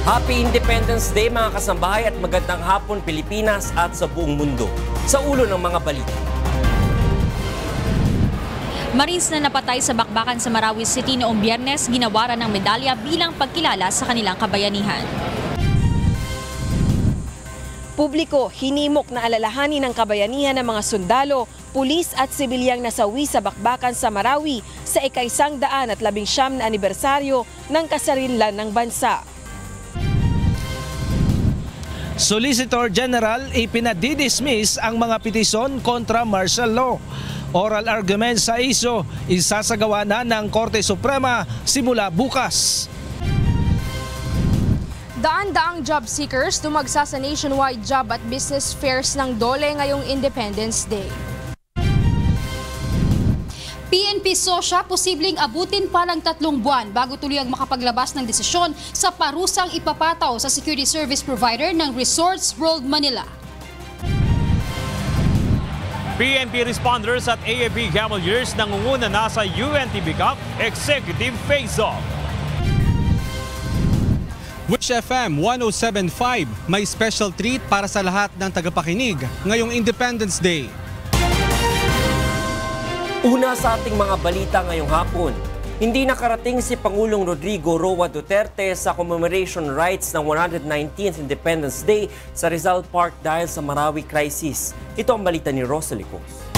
Happy Independence Day mga kasambahay at magandang hapon Pilipinas at sa buong mundo. Sa ulo ng mga balita. Marines na napatay sa bakbakan sa Marawi City noong Biyernes ginawaran ng medalya bilang pagkilala sa kanilang kabayanihan. Publiko, hinimok na alalahanin ng kabayanihan ng mga sundalo, pulis at sibilyang nasawi sa bakbakan sa Marawi sa ika-119 na anibersaryo ng kasarinlan ng bansa. Solicitor General ipinadidismiss ang mga petisyon kontra martial law. Oral argument sa ISO isasagawa na ng Korte Suprema simula bukas. Daan-daang job seekers dumagsa sa nationwide job at business fairs ng DOLE ngayong Independence Day. PNP Sosya posibleng abutin pa ng 3 buwan bago tuluyang makapaglabas ng desisyon sa parusang ipapataw sa security service provider ng Resorts World Manila. PNP responders at AFP Gamblers nangunguna na sa UNTV Cup Executive Face-Off. Wish FM 107.5 may special treat para sa lahat ng tagapakinig ngayong Independence Day. Una sa ating mga balita ngayong hapon, hindi nakarating si Pangulong Rodrigo Roa Duterte sa commemoration rites ng 119th Independence Day sa Rizal Park dahil sa Marawi crisis. Ito ang balita ni Rosalie Cos.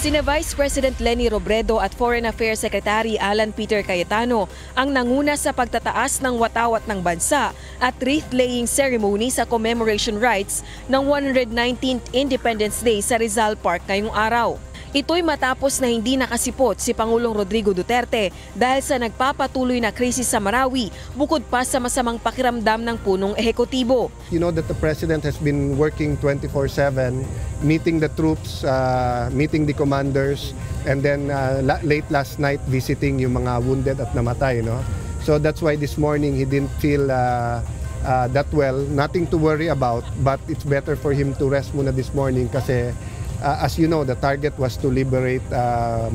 Sina Vice President Leni Robredo at Foreign Affairs Secretary Alan Peter Cayetano ang nanguna sa pagtataas ng watawat ng bansa at wreath-laying ceremony sa commemoration rites ng 119th Independence Day sa Rizal Park ngayong araw. Ito'y matapos na hindi nakasipot si Pangulong Rodrigo Duterte dahil sa nagpapatuloy na krisis sa Marawi bukod pa sa masamang pakiramdam ng punong ehekutibo. You know that the President has been working 24/7, meeting the troops, meeting the commanders, and then late last night visiting yung mga wounded at namatay. No? So that's why this morning he didn't feel that well. Nothing to worry about, but it's better for him to rest muna this morning kasi as you know, the target was to liberate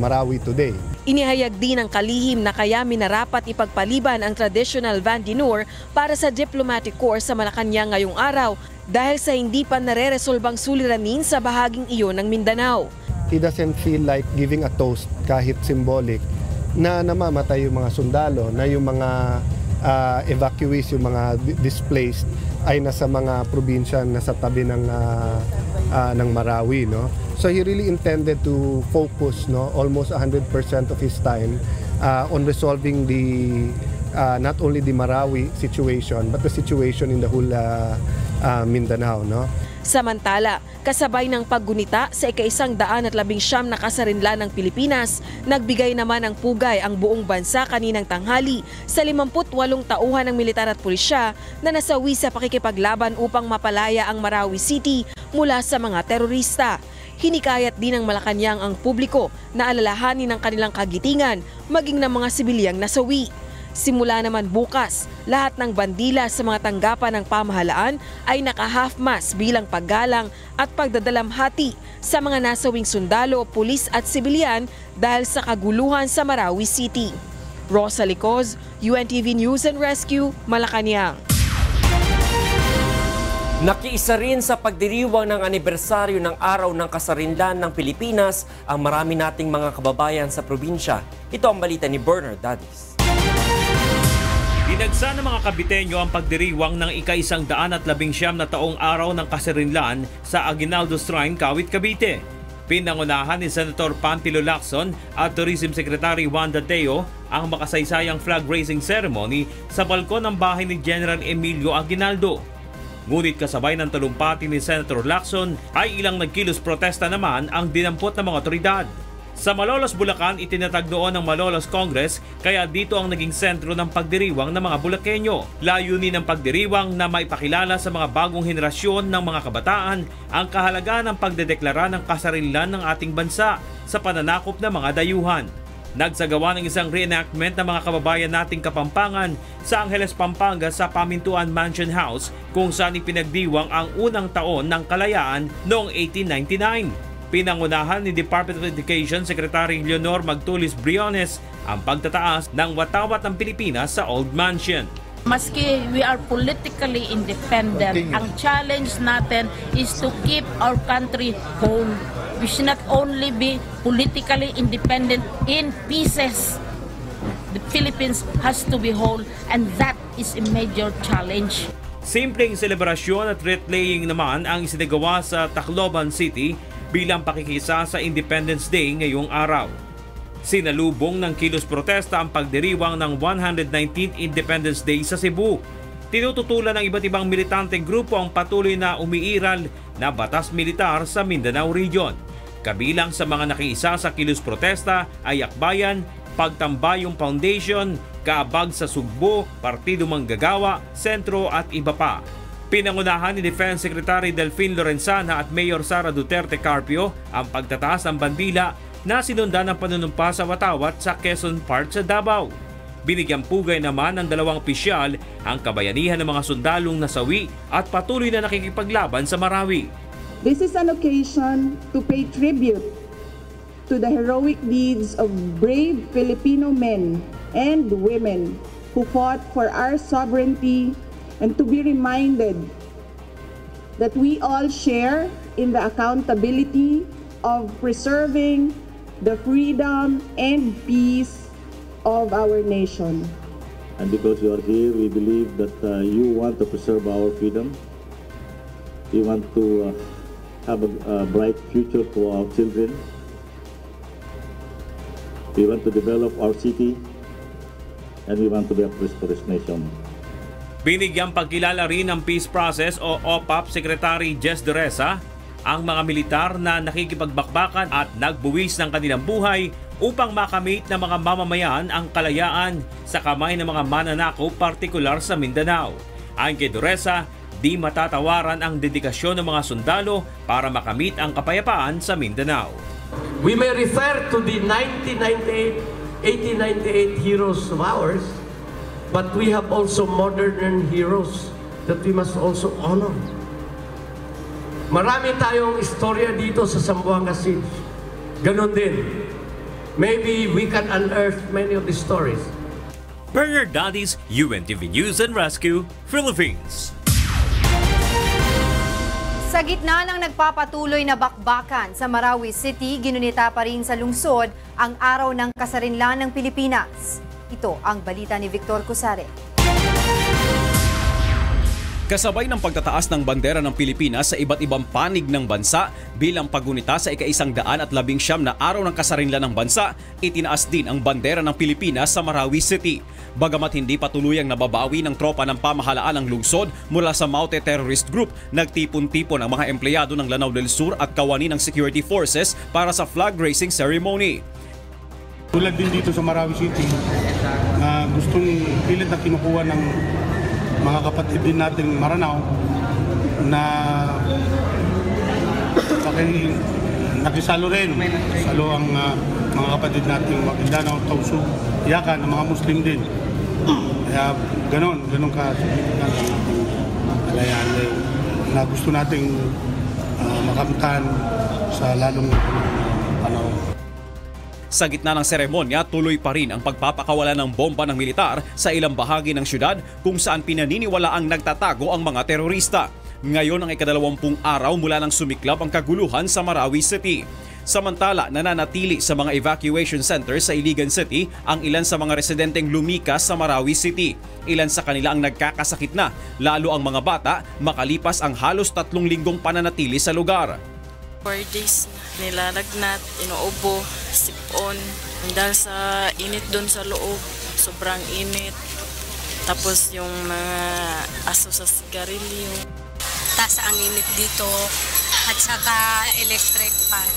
Marawi today. Inihayag din ng kalihim na kaya minarapat ipagpaliban ang traditional Vandinur para sa diplomatic corps sa Malacanang ngayong araw dahil sa hindi pa nare-resolbang suliranin sa bahaging iyon ng Mindanao. He doesn't feel like giving a toast kahit symbolic na namamatay yung mga sundalo, na yung mga evacuees, yung mga displaced ay nasa mga probinsya na sa tabi ng Marawi, no? So he really intended to focus, no, almost 100% of his time on resolving the not only the Marawi situation but the situation in the whole Mindanao, no? Samantala, kasabay ng paggunita sa ika-119 na kasarinlan ng Pilipinas, nagbigay naman ng pugay ang buong bansa kaninang tanghali sa 58 tauhan ng militar at pulisya na nasawi sa pakikipaglaban upang mapalaya ang Marawi City mula sa mga terorista. Hinikayat din ng Malacanang ang publiko na alalahanin ng kanilang kagitingan maging ng mga sibilyang nasawi. Simula naman bukas, lahat ng bandila sa mga tanggapan ng pamahalaan ay naka-half-mast bilang paggalang at pagdadalamhati sa mga nasawing sundalo, pulis at sibilyan dahil sa kaguluhan sa Marawi City. Rosalie Cos, UNTV News and Rescue, Malacanang. Nakiisa rin sa pagdiriwang ng anibersaryo ng Araw ng Kasarinlan ng Pilipinas ang marami nating mga kababayan sa probinsya. Ito ang balita ni Bernard Dadis. Dinagsa ng mga Kabitenyo ang pagdiriwang ng ika-119 na taong Araw ng Kasarinlan sa Aguinaldo Shrine, Kawit, Cavite. Pinangunahan ni Senator Panfilo Lacson at Tourism Secretary Wanda Teo ang makasaysayang flag raising ceremony sa balkon ng bahay ni General Emilio Aguinaldo. Ngunit kasabay ng talumpati ni Senator Lacson ay ilang nagkilos protesta naman ang dinampot ng mga otoridad. Sa Malolos, Bulacan, itinatag noon ng Malolos Congress kaya dito ang naging sentro ng pagdiriwang ng mga Bulakenyo. Layunin ng pagdiriwang na maipakilala sa mga bagong henerasyon ng mga kabataan ang kahalagaan ng pagdedeklara ng kasarinlan ng ating bansa sa pananakop ng mga dayuhan. Nagsagawa ng isang reenactment ng mga kababayan nating Kapampangan sa Angeles, Pampanga sa Pamintuan Mansion House kung saan ipinagdiwang ang unang taon ng kalayaan noong 1899. Pinangunahan ni Department of Education Secretary Leonor Magtulis Briones ang pagtataas ng watawat ng Pilipinas sa Old Mansion. Maski we are politically independent, ang challenge natin is to keep our country whole. We should not only be politically independent in pieces. The Philippines has to be whole, and that is a major challenge. Simpleng selebrasyon at wreath-laying naman ang isinagawa sa Tacloban City bilang pakikisa sa Independence Day ngayong araw. Sinalubong ng kilos protesta ang pagdiriwang ng 119th Independence Day sa Cebu. Tinututulan ng iba't ibang militanteng grupo ang patuloy na umiiral na batas militar sa Mindanao Region. Kabilang sa mga nakiisa sa kilos protesta ay Akbayan, Pagtambayong Foundation, Kaabag sa Sugbo, Partido Manggagawa, Sentro at iba pa. Pinangunahan ni Defense Secretary Delfin Lorenzana at Mayor Sara Duterte Carpio ang pagtataas ng bandila na sinundan ng panunumpa sa Watawat sa Quezon Park sa Davao. Binigyang pugay naman ng dalawang opisyal ang kabayanihan ng mga sundalong nasawi at patuloy na nakikipaglaban sa Marawi. This is an occasion to pay tribute to the heroic deeds of brave Filipino men and women who fought for our sovereignty, and to be reminded that we all share in the accountability of preserving the freedom and peace of our nation. And because you are here, we believe that you want to preserve our freedom. We want to have a bright future for our children. We want to develop our city, and we want to be a prosperous nation. Binigyang pagkilala rin ng Peace Process o OPAP Secretary Jess Dureza ang mga militar na nakikipagbakbakan at nagbuwis ng kanilang buhay upang makamit ng mga mamamayan ang kalayaan sa kamay ng mga mananakop, partikular sa Mindanao. Ayon kay Dureza, di matatawaran ang dedikasyon ng mga sundalo para makamit ang kapayapaan sa Mindanao. We may refer to the 1898 heroes of ours, but we have also modern heroes that we must also honor. Marami tayong istorya dito sa Zamboanga City. Ganon din. Maybe we can unearth many of the stories. Bernard Dadis, UNTV News and Rescue, Philippines. Sa gitna ng nagpapatuloy na bakbakan sa Marawi City, ginunita pa rin sa lungsod ang Araw ng Kasarinlan ng Pilipinas. Ito ang balita ni Victor Cusare. Kasabay ng pagtataas ng bandera ng Pilipinas sa iba't ibang panig ng bansa bilang paggunita sa ika-119 na Araw ng Kasarinlan ng bansa, itinaas din ang bandera ng Pilipinas sa Marawi City. Bagamat hindi pa tuluyang nababawi ng tropa ng pamahalaan ng lungsod mula sa Maute Terrorist Group, nagtipon-tipon ang mga empleyado ng Lanao del Sur at kawani ng security forces para sa flag raising ceremony. Tulad din dito sa Marawi City, gustong pilit na kinukuha ng mga kapatid din nating Maranao na nakisalo rin. Salo ang mga kapatid nating Maguindanao, Tausug, Yakan, ng mga Muslim din. Kaya ganon ka significant ang ating kalayaan na gusto nating makamtan sa lalong panahon. Sa gitna ng seremonya, tuloy pa rin ang pagpapakawala ng bomba ng militar sa ilang bahagi ng syudad kung saan pinaniniwalaang nagtatago ang mga terorista. Ngayon ang ika-20 araw mula nang sumiklab ang kaguluhan sa Marawi City. Samantala, nananatili sa mga evacuation centers sa Iligan City ang ilan sa mga residenteng lumikas sa Marawi City. Ilan sa kanila ang nagkakasakit na, lalo ang mga bata, makalipas ang halos 3 linggong pananatili sa lugar. 4 days na nilalagnat, inuubo, sipon. Dahil sa init doon sa loob, sobrang init. Tapos yung mga aso sa sigarilyo. Taas ang init dito at saka electric fan.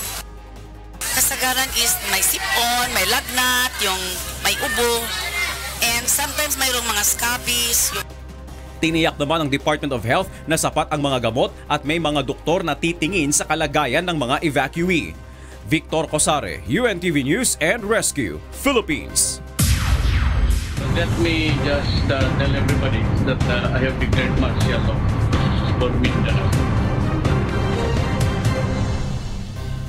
Kasagaran is may sipon, may lagnat, yung may ubo, and sometimes mayroong mga scabies. Tiniyak naman ng Department of Health na sapat ang mga gamot at may mga doktor na titingin sa kalagayan ng mga evacuee. Victor Cosare, UNTV News and Rescue, Philippines. Let me just tell everybody that I have declared martial law for Mindanao.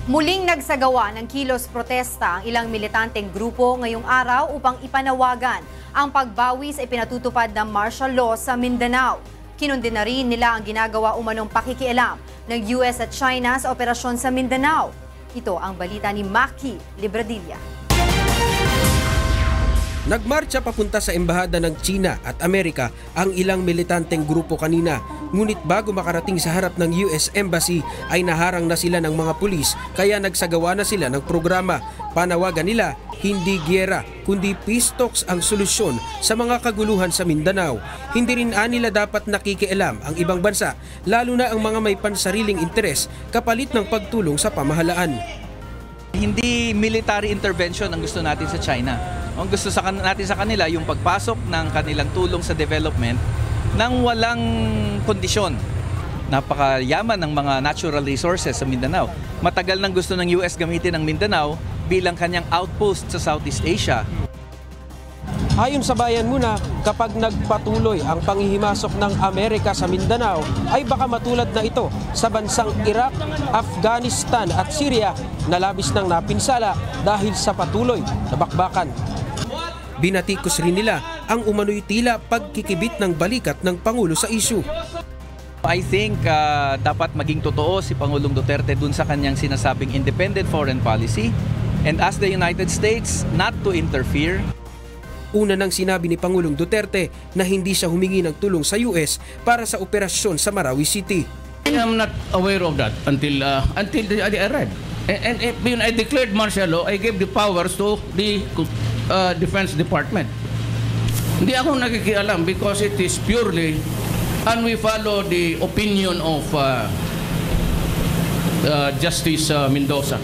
Muling nagsagawa ng kilos protesta ang ilang militanteng grupo ngayong araw upang ipanawagan ang pagbawi sa ipinatutupad ng martial law sa Mindanao. Kinundina rin nila ang ginagawa umanong pakikialam ng US at China sa operasyon sa Mindanao. Ito ang balita ni Maki Libradilla. Nagmarcha papunta sa embahada ng China at Amerika ang ilang militanteng grupo kanina. Ngunit bago makarating sa harap ng US Embassy ay naharang na sila ng mga pulis kaya nagsagawa na sila ng programa. Panawagan nila, hindi giyera kundi peace talks ang solusyon sa mga kaguluhan sa Mindanao. Hindi rin nila dapat nakikialam ang ibang bansa, lalo na ang mga may pansariling interes kapalit ng pagtulong sa pamahalaan. Hindi military intervention ang gusto natin sa China. Ang gusto natin sa kanila yung pagpasok ng kanilang tulong sa development nang walang kondisyon. Napakayaman ng mga natural resources sa Mindanao. Matagal nang gusto ng US gamitin ang Mindanao bilang kanyang outpost sa Southeast Asia. Ayon sa Bayan Muna, kapag nagpatuloy ang panghihimasok ng Amerika sa Mindanao, ay baka matulad na ito sa bansang Iraq, Afghanistan at Syria na labis nang napinsala dahil sa patuloy na bakbakan. Binatikos rin nila ang umano'y tila pagkikibit ng balikat ng Pangulo sa issue. I think dapat maging totoo si Pangulong Duterte dun sa kanyang sinasabing independent foreign policy and ask the United States not to interfere. Una nang sinabi ni Pangulong Duterte na hindi siya humingi ng tulong sa US para sa operasyon sa Marawi City. I am not aware of that until I arrived. And when I declared martial law, I gave the powers to the Defense Department. Hindi ako nakikialam because it is purely, and we follow the opinion of Justice Mendoza.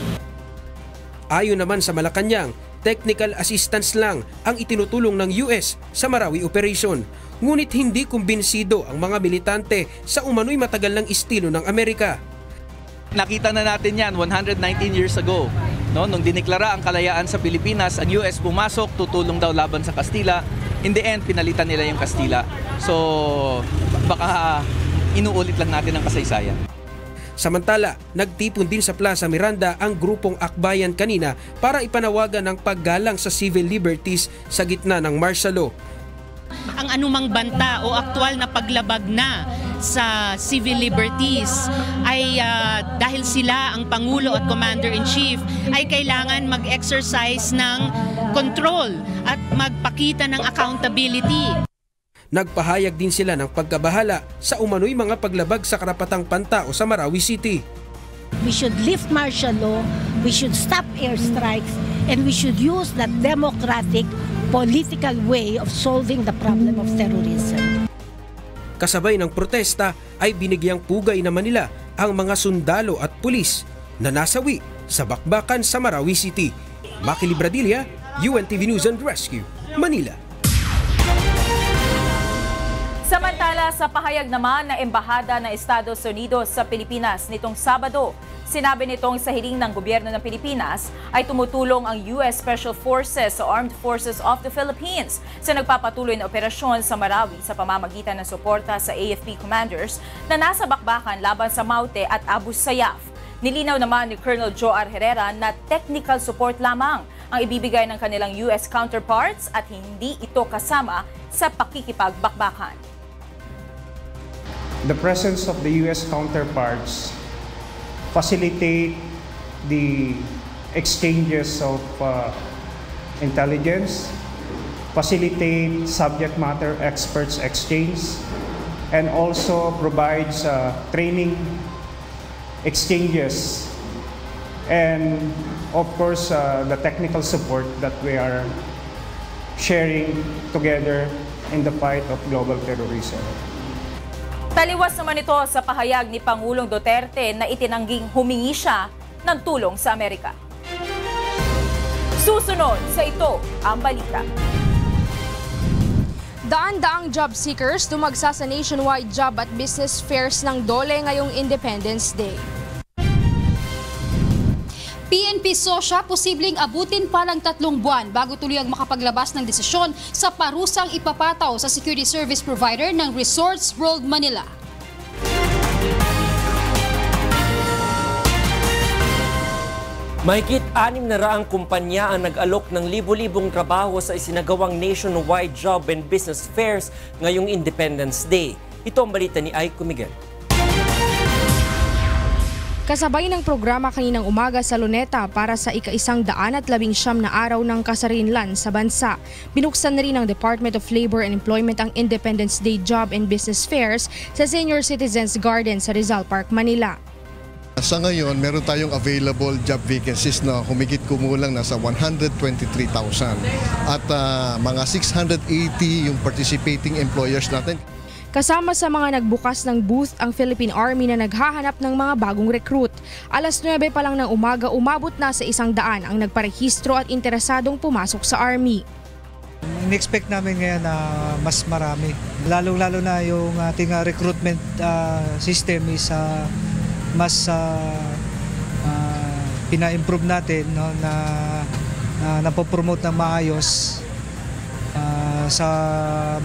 Ayon naman sa Malacanang, technical assistance lang ang itinutulong ng US sa Marawi operation. Ngunit hindi kumbinsido ang mga militante sa umano'y matagal ng estilo ng Amerika. Nakita na natin yan 119 years ago. No, nung diniklara ang kalayaan sa Pilipinas, ang US pumasok, tutulong daw laban sa Kastila. In the end, pinalitan nila yung Kastila. So, baka inuulit lang natin ang kasaysayan. Samantala, nagtipon din sa Plaza Miranda ang grupong Akbayan kanina para ipanawagan ng paggalang sa civil liberties sa gitna ng martial law. Ang anumang banta o aktwal na paglabag na sa civil liberties ay dahil sila ang Pangulo at Commander-in-Chief ay kailangan mag-exercise ng control at magpakita ng accountability. Nagpahayag din sila ng pagkabahala sa umano'y mga paglabag sa karapatang pantao sa Marawi City. We should lift martial law, we should stop airstrikes, and we should use that democratic political way of solving the problem of terrorism. Kasabay ng protesta ay binigyang pugay naman nila ang mga sundalo at pulis na nasawi sa bakbakan sa Marawi City. Maki Libradilla, UNTV News and Rescue, Manila. Samantala, sa pahayag naman ng Embahada ng Estados Unidos sa Pilipinas nitong Sabado, sinabi nitong sa hiling ng gobyerno ng Pilipinas ay tumutulong ang US Special Forces sa Armed Forces of the Philippines sa nagpapatuloy na operasyon sa Marawi sa pamamagitan ng suporta sa AFP commanders na nasa bakbakan laban sa Maute at Abu Sayyaf. Nilinaw naman ni Colonel Joar Herrera na technical support lamang ang ibibigay ng kanilang US counterparts at hindi ito kasama sa pakikipagbakbakan. The presence of the US counterparts facilitate the exchanges of intelligence, facilitate subject matter experts exchange, and also provides training exchanges, and of course the technical support that we are sharing together in the fight of global terrorism. Taliwas naman ito sa pahayag ni Pangulong Duterte na itinangging humingi siya ng tulong sa Amerika. Susunod sa ito ang balita. Daan-daang job seekers dumagsa sa nationwide job at business fairs ng DOLE ngayong Independence Day. PNP Sosya posibleng abutin pa ng 3 buwan bago tuluyang makapaglabas ng desisyon sa parusang ipapataw sa security service provider ng Resorts World Manila. Mahigit 600 kumpanya ang nag-alok ng libo-libong trabaho sa isinagawang nationwide job and business fairs ngayong Independence Day. Ito ang balita ni Aiko Miguel. Kasabay ng programa kaninang umaga sa Luneta para sa ika-119 na araw ng kasarinlan sa bansa. Binuksan na rin ng Department of Labor and Employment ang Independence Day Job and Business Fairs sa Senior Citizens Garden sa Rizal Park, Manila. Sa ngayon, meron tayong available job vacancies na humigit kumulang nasa 123,000 at mga 680 yung participating employers natin. Kasama sa mga nagbukas ng booth ang Philippine Army na naghahanap ng mga bagong recruit. Alas 9 pa lang ng umaga, umabot na sa 100 ang nagparehistro at interesadong pumasok sa Army. In-expect namin ngayon na mas marami. Lalo-lalo na yung ating recruitment system is mas pina-improve natin, no, na napopromote ng maayos sa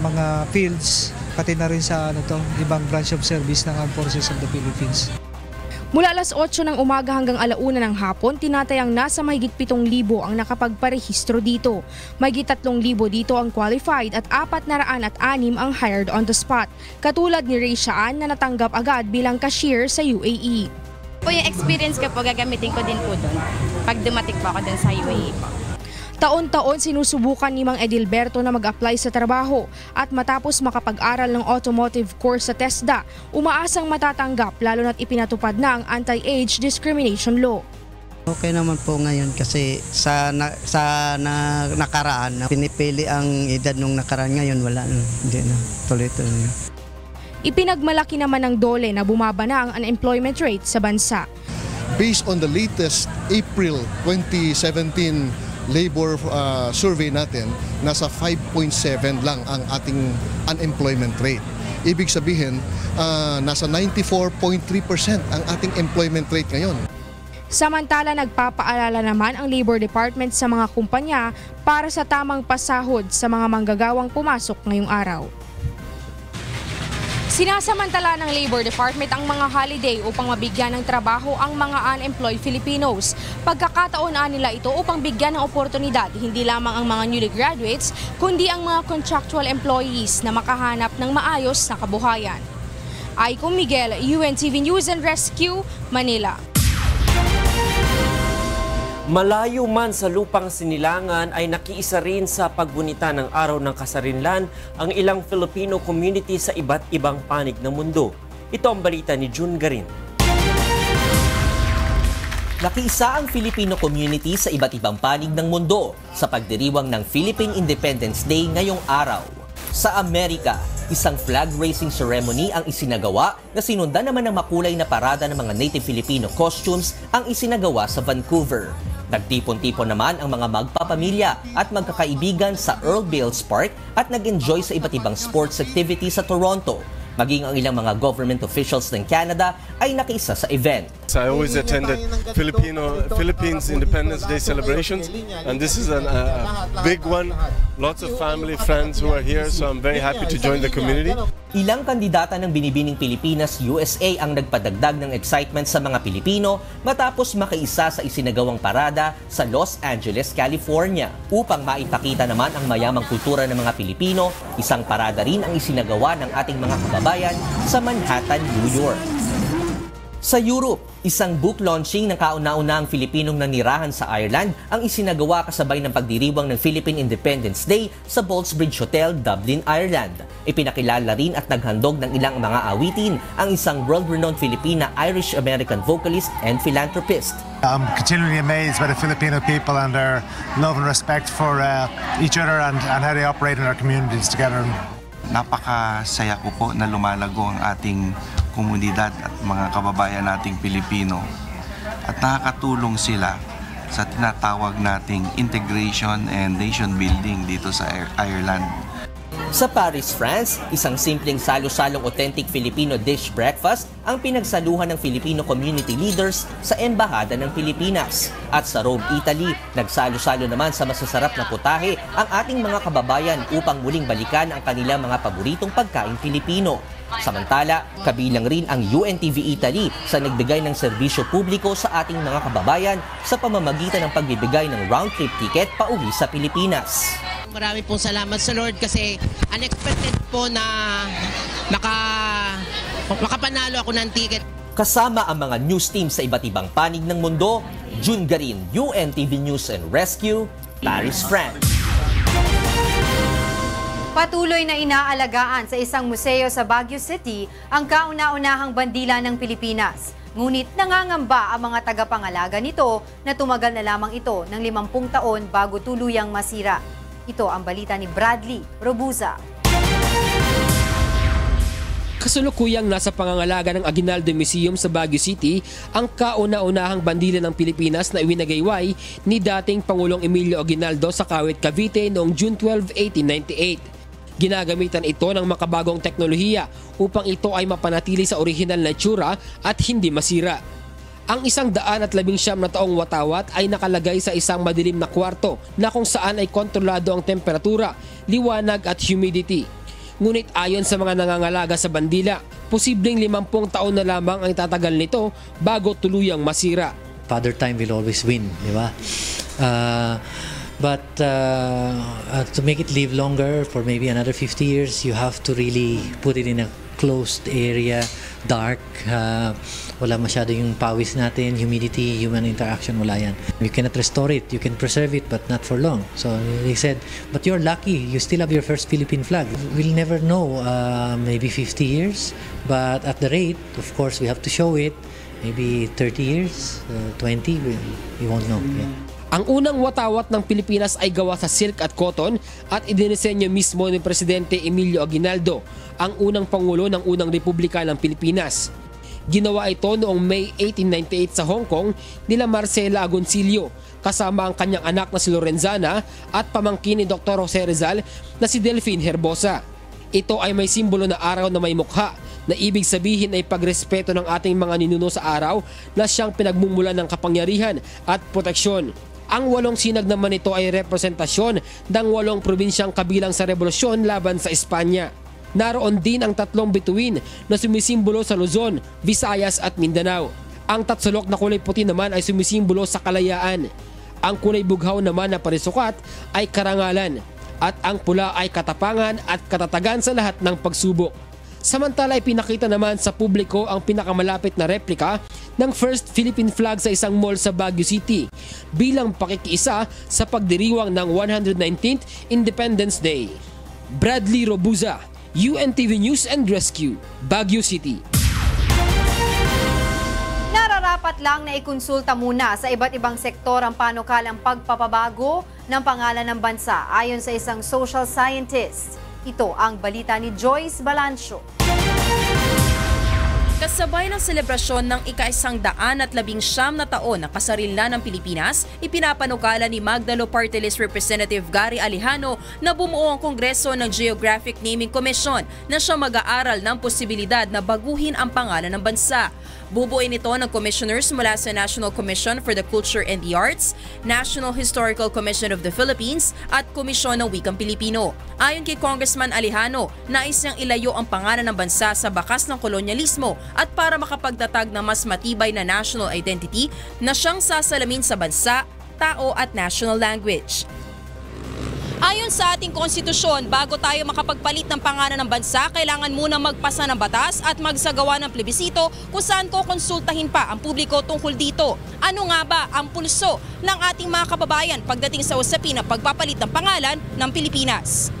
mga fields, pati na rin sa ibang branch of service ng Armed Forces of the Philippines. Mula alas 8 ng umaga hanggang 1:00 ng hapon, tinatayang nasa mahigit 7,000 ang nakapagparehistro dito. Mahigit 3,000 dito ang qualified at 406 ang hired on the spot. Katulad ni Ray Shaan na natanggap agad bilang cashier sa UAE. Po yung experience ko po, gagamitin ko din po doon pag dumating po ako doon sa UAE po. Taon-taon sinusubukan ni Mang Edilberto na mag-apply sa trabaho at matapos makapag-aral ng automotive course sa TESDA, umaasang matatanggap lalo na't ipinatupad na ang anti-age discrimination law. Okay naman po ngayon kasi sa nakaraan, pinipili ang edad nung nakaraan, ngayon wala na, hindi na, tuloy-tuloy. Ipinagmalaki naman ng DOLE na bumaba na ang unemployment rate sa bansa. Based on the latest April 2017 labor survey natin, nasa 5.7 lang ang ating unemployment rate. Ibig sabihin, nasa 94.3% ang ating employment rate ngayon. Samantala, nagpapaalala naman ang Labor Department sa mga kumpanya para sa tamang pasahod sa mga manggagawang pumasok ngayong araw. Sinasamantala ng Labor Department ang mga holiday upang mabigyan ng trabaho ang mga unemployed Filipinos. Pagkakataon nila ito upang bigyan ng oportunidad hindi lamang ang mga newly graduates, kundi ang mga contractual employees na makahanap ng maayos na kabuhayan. Aiko Miguel, UNTV News and Rescue, Manila. Malayo man sa lupang sinilangan ay nakiisa rin sa paggunita ng araw ng kasarinlan ang ilang Filipino community sa iba't ibang panig ng mundo. Ito ang balita ni June Garin. Nakiisa ang Filipino community sa iba't ibang panig ng mundo sa pagdiriwang ng Philippine Independence Day ngayong araw. Sa Amerika, isang flag raising ceremony ang isinagawa na sinundan naman ng makulay na parada ng mga native Filipino costumes ang isinagawa sa Vancouver. Nagtipon-tipon naman ang mga magpapamilya at magkakaibigan sa Earl Bales Park at nag-enjoy sa iba't ibang sports activities sa Toronto. Maging ang ilang mga government officials ng Canada ay nakiisa sa event. I always attended Philippines Independence Day celebrations, and this is a big one. Lots of family, friends who are here, so I'm very happy to join the community. Ilang kandidata ng Binibining Pilipinas USA ang nagpadagdag ng excitement sa mga Pilipino matapos makiisa sa isinagawang parada sa Los Angeles, California. Upang maipakita naman ang mayamang kultura ng mga Pilipino, isang parada rin ang isinagawa ng ating mga kababayan sa Manhattan, New York. Sa Europe, isang book launching ng kauna-unahang Filipinong nanirahan sa Ireland ang isinagawa kasabay ng pagdiriwang ng Philippine Independence Day sa Ballsbridge Hotel, Dublin, Ireland. Ipinakilala rin at naghandog ng ilang mga awitin ang isang world-renowned Filipina-Irish-American vocalist and philanthropist. I'm continually amazed by the Filipino people and their love and respect for each other and how they operate in our communities together. Napakasaya ko po na lumalago ang ating komunidad at mga kababayan nating Pilipino at nakakatulong sila sa tinatawag nating integration and nation building dito sa Ireland. Sa Paris, France, isang simpleng salo-salong authentic Filipino dish breakfast ang pinagsaluhan ng Filipino community leaders sa Embahada ng Pilipinas. At sa Rome, Italy, nagsalo-salo naman sa masasarap na putahe ang ating mga kababayan upang muling balikan ang kanilang mga paboritong pagkain Filipino. Samantala, kabilang rin ang UNTV Italy sa nagbigay ng serbisyo publiko sa ating mga kababayan sa pamamagitan ng pagbibigay ng round-trip ticket pauwi sa Pilipinas. Marami pong salamat sa Lord kasi unexpected po na makapanalo ako ng ticket. Kasama ang mga news team sa iba't ibang panig ng mundo, June Garin, UNTV News and Rescue, Paris, France. Patuloy na inaalagaan sa isang museo sa Baguio City ang kauna-unahang bandila ng Pilipinas. Ngunit nangangamba ang mga tagapangalaga nito na tumagal na lamang ito ng 50 taon bago tuluyang masira. Ito ang balita ni Bradley Robuza. Kasulukuyang nasa pangangalaga ng Aguinaldo Museum sa Baguio City ang kauna-unahang bandila ng Pilipinas na iwinagayway ni dating Pangulong Emilio Aguinaldo sa Kawit, Cavite noong June 12, 1898. Ginagamitan ito ng makabagong teknolohiya upang ito ay mapanatili sa orihinal na itsura at hindi masira. Ang 119 na taong watawat ay nakalagay sa isang madilim na kwarto na kung saan ay kontrolado ang temperatura, liwanag at humidity. Ngunit ayon sa mga nangangalaga sa bandila, posibleng 50 taon na lamang ang tatagal nito bago tuluyang masira. Father Time will always win, di ba? But to make it live longer for maybe another 50 years, you have to really put it in a closed area, dark, wala masyado yung pawis natin, humidity, human interaction, wala yan. You cannot restore it, you can preserve it, but not for long. So they said, but you're lucky, you still have your first Philippine flag. We'll never know, maybe 50 years, but at the rate, of course, we have to show it, maybe 30 years, 20, we won't know. Yeah. Ang unang watawat ng Pilipinas ay gawa sa silk at cotton at idinisenyo mismo ni Presidente Emilio Aguinaldo, ang unang Pangulo ng unang Republika ng Pilipinas. Ginawa ito noong May 1898 sa Hong Kong nila Marcela Agoncillo kasama ang kanyang anak na si Lorenzana at pamangkin ni Dr. Jose Rizal na si Delphine Herbosa. Ito ay may simbolo na araw na may mukha na ibig sabihin ay pagrespeto ng ating mga ninuno sa araw na siyang pinagmumulan ng kapangyarihan at proteksyon. Ang 8 sinag naman ito ay representasyon ng 8 probinsyang kabilang sa revolusyon laban sa Espanya. Naroon din ang 3 bituin na sumisimbolo sa Luzon, Visayas at Mindanao. Ang tatsulok na kulay puti naman ay sumisimbolo sa kalayaan. Ang kulay bughaw naman na parisukat ay karangalan. At ang pula ay katapangan at katatagan sa lahat ng pagsubok. Samantala ay pinakita naman sa publiko ang pinakamalapit na replika ng first Philippine flag sa isang mall sa Baguio City bilang pakikiisa sa pagdiriwang ng 119th Independence Day. Bradley Robuza, UNTV News and Rescue, Baguio City. Nararapat lang na ikonsulta muna sa iba't ibang sektor ang panukalang pagpapabago ng pangalan ng bansa ayon sa isang social scientist. Ito ang balita ni Joyce Balancio. Kasabay ng selebrasyon ng ika-119 na taon ng kasarinlan ng Pilipinas, ipinapanukala ni Magdalo Party List Representative Gary Alejano na bumuo ang Kongreso ng Geographic Naming Commission na siya mag-aaral ng posibilidad na baguhin ang pangalan ng bansa. Bubuin ito ng commissioners mula sa National Commission for the Culture and the Arts, National Historical Commission of the Philippines at Komisyon ng Wikang Pilipino. Ayon kay Congressman Alejano, nais niyang ilayo ang pangalan ng bansa sa bakas ng kolonyalismo at para makapagtatag ng mas matibay na national identity na siyang sasalamin sa bansa, tao at national language. Ayon sa ating konstitusyon, bago tayo makapagpalit ng pangalan ng bansa, kailangan muna magpasa ng batas at magsagawa ng plebisito kung saan kukonsultahin pa ang publiko tungkol dito. Ano nga ba ang pulso ng ating mga kababayan pagdating sa usapin ng pagpapalit ng pangalan ng Pilipinas?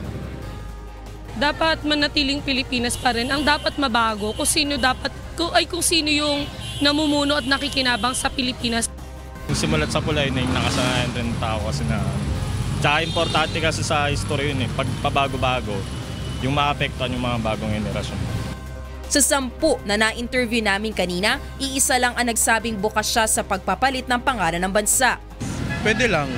Dapat manatiling Pilipinas pa rin. Ang dapat mabago kung sino yung namumuno at nakikinabang sa Pilipinas. Simulat sa pula yun, nakasanayan rin tao kasi na tsaka importante kasi sa history yun pag pabago-bago, yung maapektuhan yung mga bagong henerasyon. Sa 10 na na-interview namin kanina, iisa lang ang nagsabing bukas siya sa pagpapalit ng pangalan ng bansa. Pwede lang.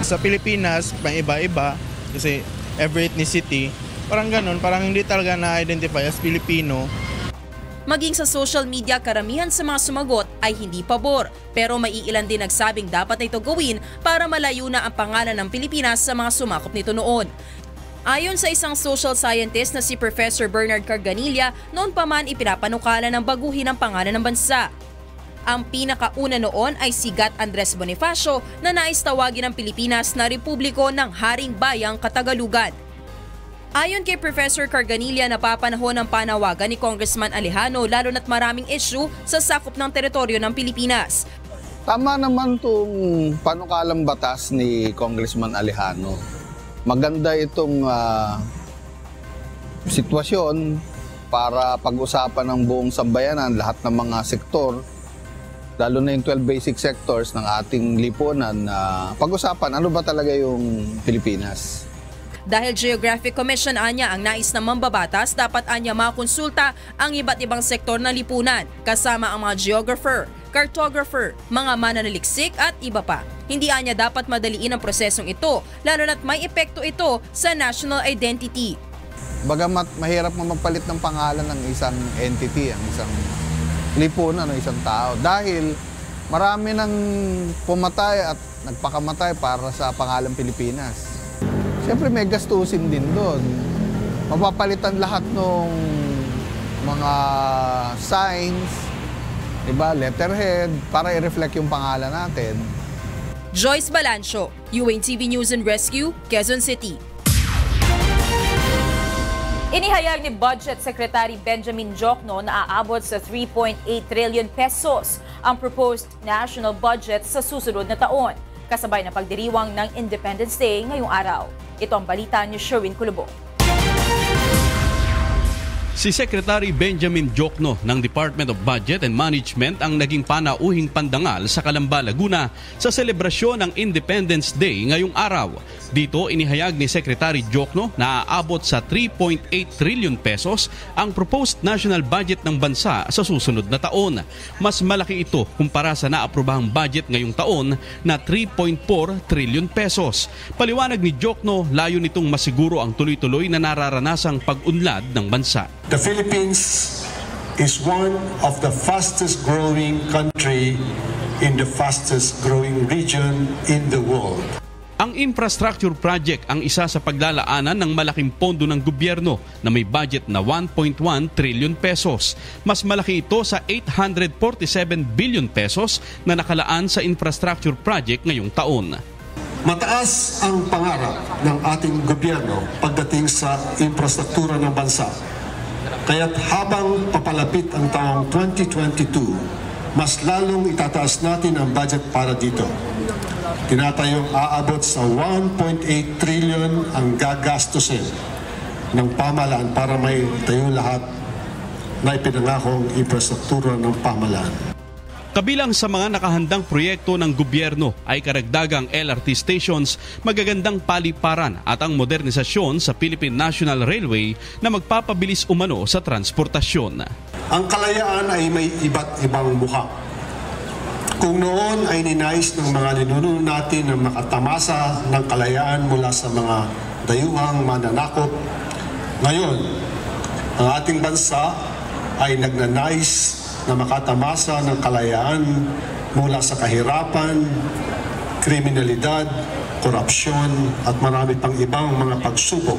Sa Pilipinas, may iba-iba kasi every ethnicity, Parang ganun, parang hindi talaga na-identify as Filipino. Maging sa social media, karamihan sa mga sumagot ay hindi pabor. Pero may iilan din nagsabing dapat na ito gawin para malayo na ang pangalan ng Pilipinas sa mga sumakop nito noon. Ayon sa isang social scientist na si Professor Bernard Carganilla, noon pa man ipinapanukala ng baguhin ang pangalan ng bansa. Ang pinakauna noon ay si Gat Andres Bonifacio na nais tawagin ng Pilipinas na Republiko ng Haring Bayang Katagalugan. Ayon kay Professor Carganilla, napapanahon ang panawagan ni Congressman Alejano lalo na't maraming issue sa sakop ng teritoryo ng Pilipinas. Tama naman itong panukalang batas ni Congressman Alejano. Maganda itong sitwasyon para pag-usapan ng buong sambayanan, lahat ng mga sektor, lalo na yung 12 basic sectors ng ating lipunan, pag-usapan ano ba talaga yung Pilipinas. Dahil Geographic Commission anya ang nais na mambabatas, dapat anya makonsulta ang iba't ibang sektor ng lipunan, kasama ang mga geographer, cartographer, mga mananaliksik at iba pa. Hindi anya dapat madaliin ang prosesong ito, lalo na't may epekto ito sa national identity. Bagamat mahirap magpalit ng pangalan ng isang entity, ang isang lipunan, ng isang tao, dahil marami nang pumatay at nagpakamatay para sa pangalan Pilipinas. Siyempre may gastusin din doon. Mapapalitan lahat ng mga signs, diba, letterhead, para i-reflect yung pangalan natin. Joyce Balancio, UNTV News and Rescue, Quezon City. Inihayag ni Budget Secretary Benjamin Diokno na aabot sa 3.8 trillion pesos ang proposed national budget sa susunod na taon, kasabay na pagdiriwang ng Independence Day ngayong araw. Ito ang balita ni Sherwin Kulubong. Si Secretary Benjamin Diokno ng Department of Budget and Management ang naging panauhing pandangal sa Calamba, Laguna sa selebrasyon ng Independence Day ngayong araw. Dito inihayag ni Secretary Diokno na aabot sa 3.8 trillion pesos ang proposed national budget ng bansa sa susunod na taon. Mas malaki ito kumpara sa naaprobahang budget ngayong taon na 3.4 trillion pesos. Paliwanag ni Diokno, layo nitong masiguro ang tuloy-tuloy na nararanasang pag-unlad ng bansa. The Philippines is one of the fastest growing country in the fastest growing region in the world. Ang infrastructure project ang isa sa paglalaanan ng malaking pondo ng gobyerno na may budget na 1.1 trillion pesos. Mas malaki ito sa 847 billion pesos na nakalaan sa infrastructure project ngayong taon. Mataas ang pangarap ng ating gobyerno pagdating sa infrastruktura ng bansa. Kaya't habang papalapit ang taong 2022, mas lalong itataas natin ang budget para dito. Tinatayong aabot sa 1.8 trillion ang gagastusin ng pamahalaan para may tayo lahat na ipinangakong infrastruktura ng pamahalaan. Kabilang sa mga nakahandang proyekto ng gobyerno ay karagdagang LRT stations, magagandang paliparan at ang modernisasyon sa Philippine National Railway na magpapabilis umano sa transportasyon. Ang kalayaan ay may iba't ibang mukha. Kung noon ay ninais ng mga ninuno natin na makatamasa ng kalayaan mula sa mga dayuhang mananakop, ngayon ang ating bansa ay nagnanais na makatamasa ng kalayaan mula sa kahirapan, kriminalidad, korupsyon at marami pang ibang mga pagsubok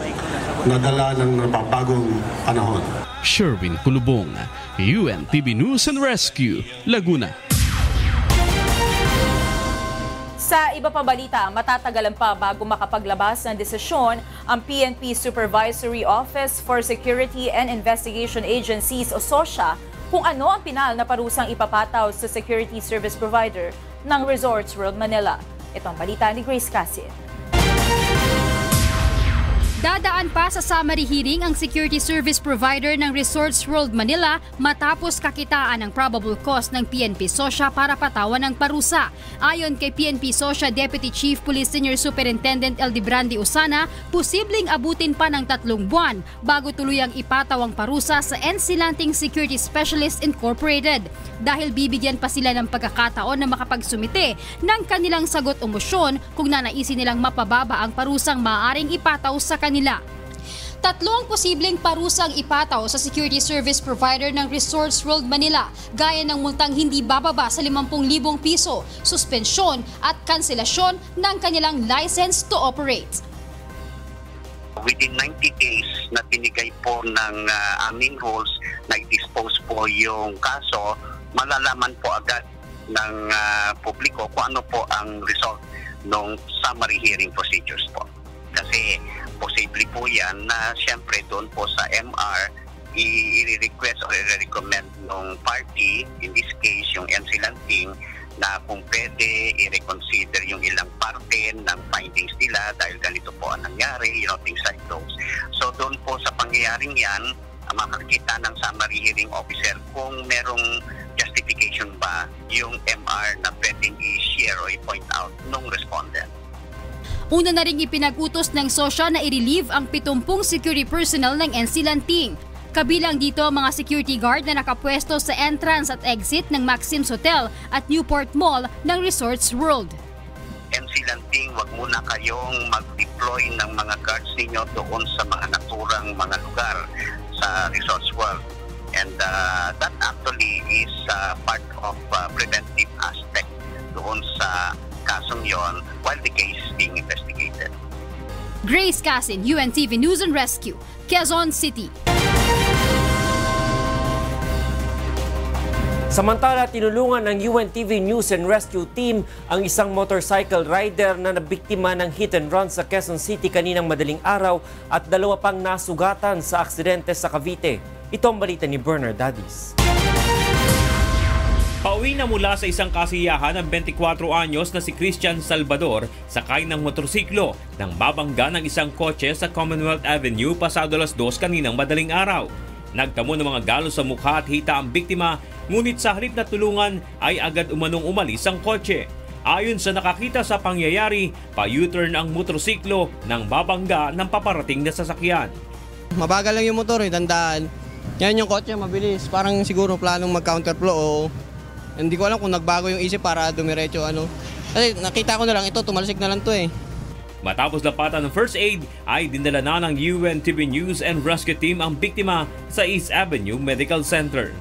na dala ng nababagong panahon. Sherwin Kulubong, UNTV News and Rescue, Laguna. Sa iba pa balita, matatagalan pa bago makapaglabas ng desisyon ang PNP Supervisory Office for Security and Investigation Agencies o SOSIA kung ano ang pinal na parusang ipapataw sa security service provider ng Resorts World Manila. Ito ang balita ni Grace Cassie. Dadaan pa sa summary hearing ang security service provider ng Resorts World Manila matapos kakitaan ang probable cause ng PNP SOSIA para patawan ng parusa. Ayon kay PNP SOSIA Deputy Chief Police Senior Superintendent Eldebrandi Usana, posibleng abutin pa ng 3 buwan bago tuluyang ipataw ang parusa sa Ensilanting Security Specialist Incorporated dahil bibigyan pa sila ng pagkakataon na makapagsumite ng kanilang sagot o motion kung nanaisin nilang mapababa ang parusang maaaring ipataw sa kanila. Tatlo ang posibleng parusang ipataw sa security service provider ng Resorts World Manila, gaya ng multang hindi bababa sa 50,000 piso, suspensyon at kanselasyon ng kanilang license to operate. Within 90 days na binigay po ng aming rules na i-dispose po yung kaso, malalaman po agad ng publiko kung ano po ang result ng summary hearing procedures po. Kasi posible po yan na siyempre doon po sa MR i-request or i-recommend ng party, in this case yung MC Lanting, na kung pwede i-reconsider yung ilang parte ng findings nila dahil ganito po ang nangyari, things like those. So doon po sa pangyayaring yan, makakita ng summary hearing officer kung merong justification ba yung MR na pwedeng i-share o i-point out ng respondent. Una na ring ipinag-utos ng SOSYA na i-relieve ang 70 security personnel ng NC Lanting. Kabilang dito mga security guard na nakapwesto sa entrance at exit ng Maxim's Hotel at Newport Mall ng Resorts World. MC Lanting, wag muna kayong mag-deploy ng mga guards ninyo doon sa mga naturang mga lugar sa Resorts World. And that actually is part of preventive aspect doon sa kasong yon while the case is being investigated. Grace Casin, UNTV News and Rescue, Quezon City. Samantala, tinulungan ng UNTV News and Rescue Team ang isang motorcycle rider na nabiktima ng hit and run sa Quezon City kaninang madaling araw at 2 pang nasugatan sa aksidente sa Cavite. Ito ang balita ni Bernard Dadis. Pauwi na mula sa isang kasiyahan ng 24 anyos na si Christian Salvador sakay ng motorsiklo nang mabangga ng isang kotse sa Commonwealth Avenue pasado alas 2 kaninang madaling araw. Nagtamo ng mga galos sa mukha at hita ang biktima, ngunit sa halip na tulungan ay agad umanong umalis ang kotse. Ayon sa nakakita sa pangyayari, pa-U-turn ang motorsiklo nang mabangga ng paparating na sasakyan. Mabagal lang yung motor, tandaan. Yan yung kotse, mabilis. Parang siguro planong mag-counterflow o hindi ko alam kung nagbago yung isip para dumiretso Kasi nakita ko na lang ito, tumalsik na lang to eh. Matapos lapatan ng first aid, ay dinala na ng UNTV News and Rescue Team ang biktima sa East Avenue Medical Center.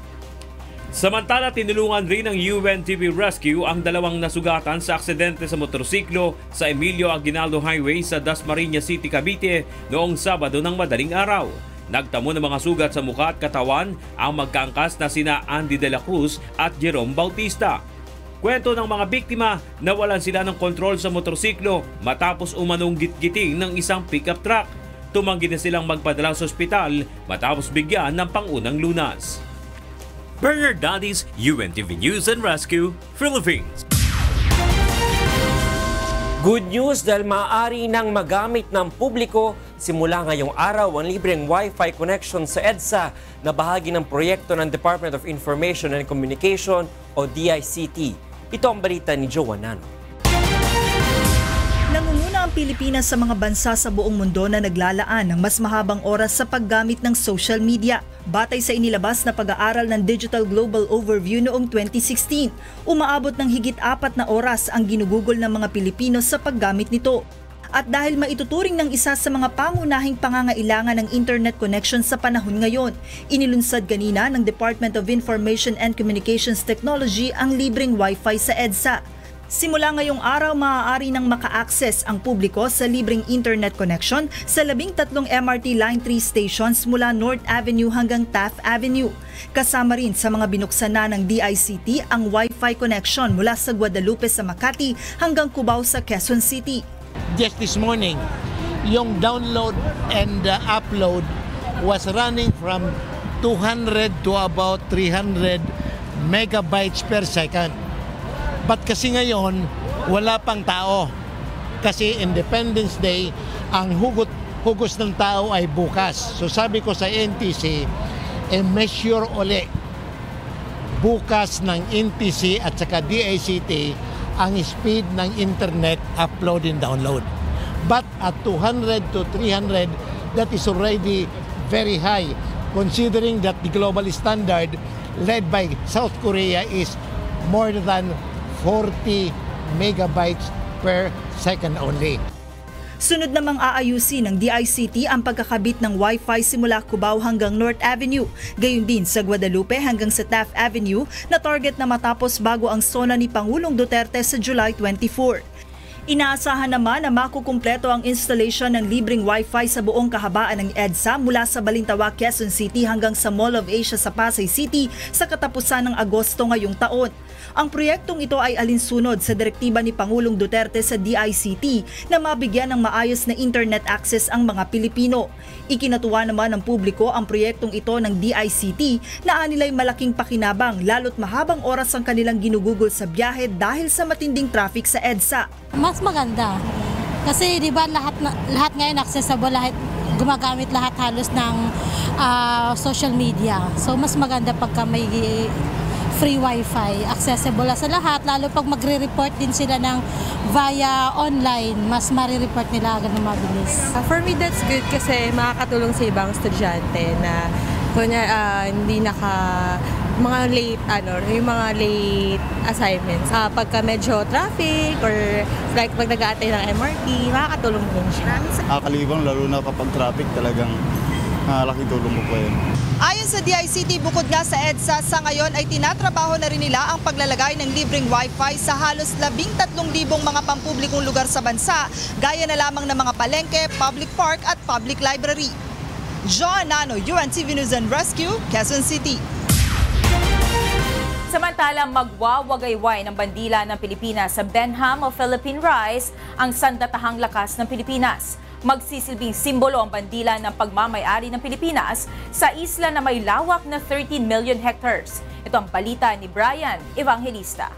Samantala, tinulungan rin ng UNTV Rescue ang 2 nasugatan sa aksidente sa motorsiklo sa Emilio Aguinaldo Highway sa Dasmariñas City, Cavite noong Sabado ng madaling araw. Nagtamo ng mga sugat sa mukha at katawan ang magkaangkas na sina Andy De La Cruz at Jerome Bautista. Kwento ng mga biktima, nawalan sila ng kontrol sa motorsiklo matapos umanong gitgiting ng isang pickup truck. Tumanggi na silang magpadala sa ospital matapos bigyan ng pangunang lunas. Bernard Dadis, UNTV News and Rescue, Philippines. Good news dahil maaari nang magamit ng publiko simula ngayong araw ang libreng Wi-Fi connection sa EDSA na bahagi ng proyekto ng Department of Information and Communication o DICT. Ito ang balita ni Joan Nano. Nangunguna ang Pilipinas sa mga bansa sa buong mundo na naglalaan ng mas mahabang oras sa paggamit ng social media. Batay sa inilabas na pag-aaral ng Digital Global Overview noong 2016, umaabot ng higit 4 na oras ang ginugugol ng mga Pilipino sa paggamit nito. At dahil maituturing ng isa sa mga pangunahing pangangailangan ng internet connection sa panahon ngayon, inilunsad kanina ng Department of Information and Communications Technology ang libreng Wi-Fi sa EDSA. Simula ngayong araw, maaari nang maka-access ang publiko sa libreng internet connection sa 13 MRT Line 3 stations mula North Avenue hanggang Taft Avenue. Kasama rin sa mga binuksan na ng DICT ang Wi-Fi connection mula sa Guadalupe sa Makati hanggang Cubao sa Quezon City. Just this morning, yung download and upload was running from 200 to about 300 megabytes per second. But kasi ngayon, wala pang tao. Kasi Independence Day, ang hugos ng tao ay bukas. So sabi ko sa NTC, measure uli bukas ng NTC at saka DICT ang speed ng internet upload and download. But at 200 to 300, that is already very high, considering that the global standard led by South Korea is more than 40 megabytes per second only. Sunod namang aayusin ng DICT ang pagkakabit ng Wi-Fi simula Cubao hanggang North Avenue, gayon din sa Guadalupe hanggang sa Taft Avenue na target na matapos bago ang SONA ni Pangulong Duterte sa July 24. Inaasahan naman na makukumpleto ang installation ng libreng Wi-Fi sa buong kahabaan ng EDSA mula sa Balintawak, Quezon City hanggang sa Mall of Asia sa Pasay City sa katapusan ng Agosto ngayong taon. Ang proyektong ito ay alinsunod sa direktiba ni Pangulong Duterte sa DICT na mabigyan ng maayos na internet access ang mga Pilipino. Ikinatuwa naman ng publiko ang proyektong ito ng DICT na anilay malaking pakinabang lalo't mahabang oras ang kanilang ginugugol sa biyahe dahil sa matinding traffic sa EDSA. Mas maganda kasi di ba lahat ngayon accessible, gumagamit lahat halos ng social media. So mas maganda pagka may free wifi, accessible sa lahat, lalo pag magre-report din sila ng via online, mas marireport nila agad na mabilis. For me, that's good kasi makakatulong sa ibang estudyante na hindi mga late assignments. Pagka medyo traffic or like pag nag-aatay ng MRT, makakatulong din siya. Nakakalibang lalo na kapag traffic talagang laking tulong mo po yun. Ayon sa DICT, bukod nga sa EDSA, sa ngayon ay tinatrabaho na rin nila ang paglalagay ng libreng Wi-Fi sa halos 13,000 mga pampublikong lugar sa bansa, gaya na lamang ng mga palengke, public park at public library. John Nano, UNTV News and Rescue, Quezon City. Samantala, magwawagayway ng bandila ng Pilipinas sa Benham o Philippine Rise ang sandatahang lakas ng Pilipinas. Magsisilbing simbolo ang bandila ng pagmamay-ari ng Pilipinas sa isla na may lawak na 13 million hectares. Ito ang balita ni Brian Evangelista.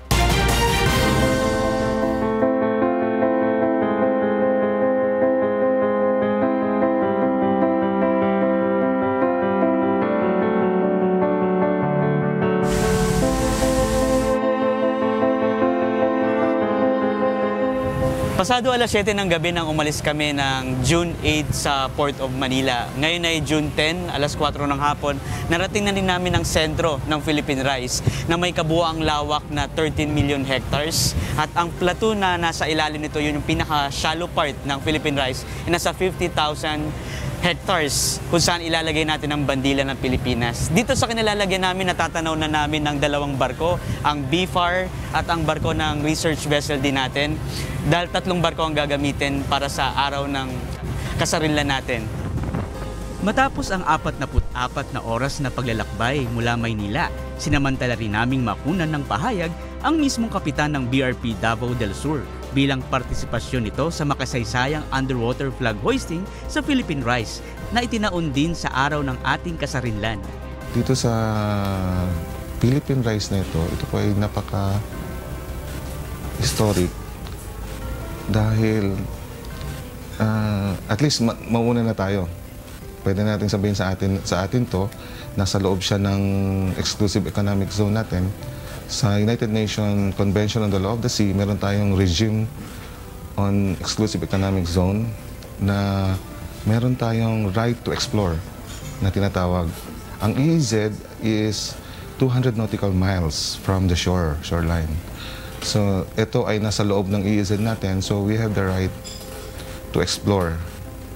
Pasado alas 7 ng gabi nang umalis kami ng June 8 sa Port of Manila. Ngayon ay June 10, alas 4 ng hapon, narating na din namin ang sentro ng Philippine Rise na may kabuoang lawak na 13 million hectares. At ang plateau na nasa ilalim nito, yun yung pinaka-shallow part ng Philippine Rise, nasa 50,000 hectares kung saan ilalagay natin ang bandila ng Pilipinas. Dito sa kinilalagyan namin, natatanaw na namin ng dalawang barko, ang BFAR at ang barko ng research vessel din natin. Dahil 3 barko ang gagamitin para sa araw ng kasarinlan natin. Matapos ang 44 na oras na paglalakbay mula Maynila, sinamantala rin naming makunan ng pahayag ang mismong kapitan ng BRP Davao del Sur bilang partisipasyon nito sa makasaysayang underwater flag hoisting sa Philippine Rise na itinaon din sa araw ng ating kasarinlan. Dito sa Philippine Rise na ito po ay napaka-historic dahil at least mauna na tayo. Pwede natin sabihin sa atin to, nasa loob siya ng exclusive economic zone natin. Sa United Nations Convention on the Law of the Sea, meron tayong regime on exclusive economic zone na meron tayong right to explore na tinatawag. Ang EEZ is 200 nautical miles from the shoreline. So, ito ay nasa loob ng EEZ natin, so we have the right to explore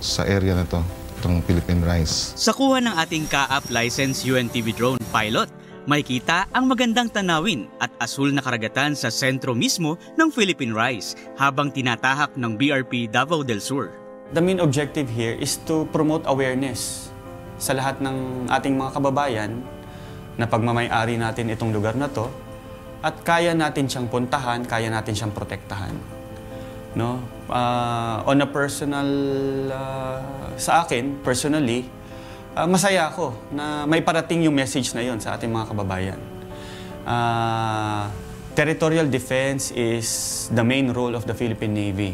sa area na to, itong Philippine Rise. Sa kuha ng ating ka-up license UNTV drone pilot, makikita ang magandang tanawin at asul na karagatan sa sentro mismo ng Philippine Rise habang tinatahak ng BRP Davao del Sur. The main objective here is to promote awareness sa lahat ng ating mga kababayan na pagmamay-ari natin itong lugar na to at kaya natin siyang puntahan, kaya natin siyang protektahan. No? On a personal, sa akin, personally, masaya ako na may parating yung message na yon sa ating mga kababayan. Territorial defense is the main role of the Philippine Navy.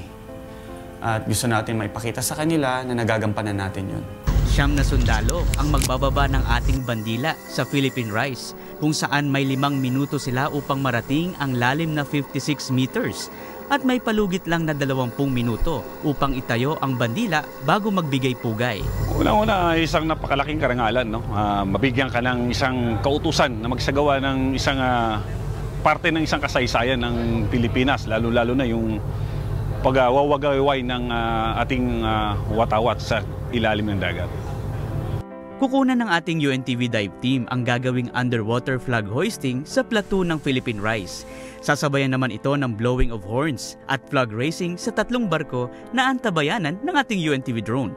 At gusto natin maipakita sa kanila na nagagampanan natin yun. 9 na sundalo ang magbababa ng ating bandila sa Philippine Rise, kung saan may 5 minuto sila upang marating ang lalim na 56 meters at may palugit lang na 20 minuto upang itayo ang bandila bago magbigay pugay. Una-una, isang napakalaking karangalan, no? Mabigyan ka ng isang kautusan na magsagawa ng isang parte ng isang kasaysayan ng Pilipinas, lalo-lalo na yung pagwawagayway ng ating watawat sa ilalim ng dagat. Kukunan ng ating UNTV dive team ang gagawing underwater flag hoisting sa platoon ng Philippine Rise. Sasabayan naman ito ng blowing of horns at flag raising sa 3 barko na antabayanan ng ating UNTV drone.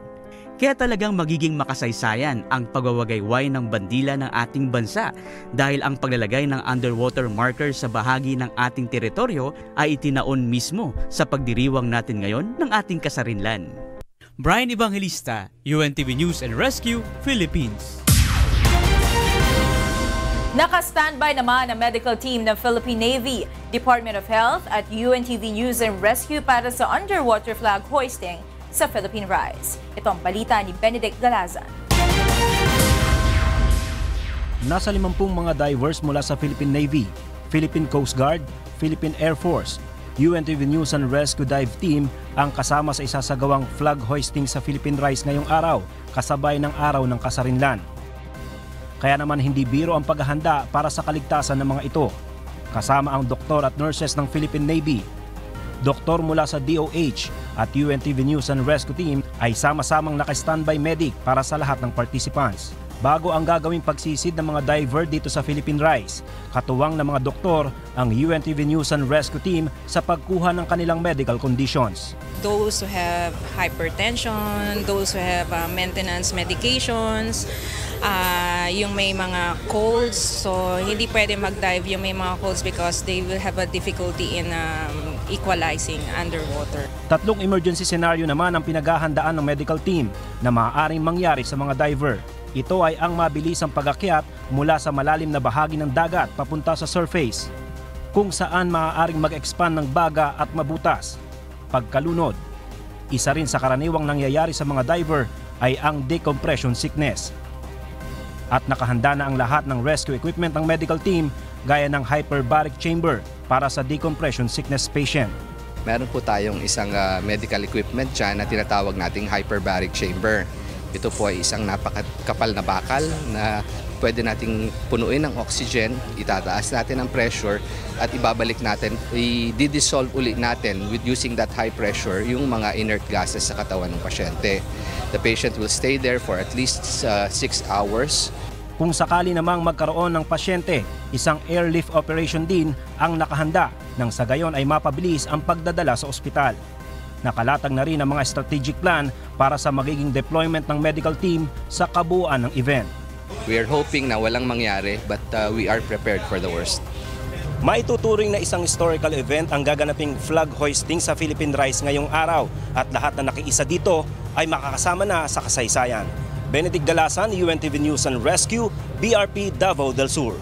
Kaya talagang magiging makasaysayan ang pagwawagayway ng bandila ng ating bansa dahil ang paglalagay ng underwater marker sa bahagi ng ating teritoryo ay itinaon mismo sa pagdiriwang natin ngayon ng ating kasarinlan. Brian Evangelista, UNTV News and Rescue, Philippines. Naka-standby naman ang medical team ng Philippine Navy, Department of Health at UNTV News and Rescue para sa underwater flag hoisting sa Philippine Rise. Ito ang balita ni Benedict Galazan. Nasa 50 mga divers mula sa Philippine Navy, Philippine Coast Guard, Philippine Air Force, UNTV News and Rescue Dive Team ang kasama sa isasagawang flag hoisting sa Philippine Rise ngayong araw, kasabay ng araw ng kasarinlan. Kaya naman hindi biro ang paghahanda para sa kaligtasan ng mga ito. Kasama ang doktor at nurses ng Philippine Navy, doktor mula sa DOH at UNTV News and Rescue Team ay sama-samang naka-standby medic para sa lahat ng participants. Bago ang gagawing pagsisid ng mga diver dito sa Philippine Rise, katuwang ng mga doktor ang UNTV News and Rescue Team sa pagkuha ng kanilang medical conditions. Those who have hypertension, those who have maintenance medications, yung may mga colds, so hindi pwede mag-dive yung may mga colds because they will have a difficulty in equalizing underwater. 3 emergency scenario naman ang pinaghahandaan ng medical team na maaaring mangyari sa mga diver. Ito ay ang mabilisang pag-akyat mula sa malalim na bahagi ng dagat papunta sa surface, kung saan maaaring mag-expand ng baga at mabutas. Pagkalunod, isa rin sa karaniwang nangyayari sa mga diver ay ang decompression sickness. At nakahanda na ang lahat ng rescue equipment ng medical team gaya ng hyperbaric chamber para sa decompression sickness patient. Meron po tayong isang medical equipment dyan na tinatawag nating hyperbaric chamber. Ito po ay isang napakakapal na bakal na pwede nating punuin ng oxygen, itataas natin ang pressure at ibabalik natin, i-dissolve uli natin with using that high pressure yung mga inert gases sa katawan ng pasyente. The patient will stay there for at least 6 hours. Kung sakali namang magkaroon ng pasyente, isang airlift operation din ang nakahanda nang sa gayon ay mapabilis ang pagdadala sa ospital. Nakalatag na rin ang mga strategic plan para sa magiging deployment ng medical team sa kabuuan ng event. We are hoping na walang mangyari but we are prepared for the worst. Maituturing na isang historical event ang gaganaping flag hoisting sa Philippine Rise ngayong araw at lahat na nakiisa dito ay makakasama na sa kasaysayan. Benedict Dalasan, UNTV News and Rescue, BRP Davao del Sur.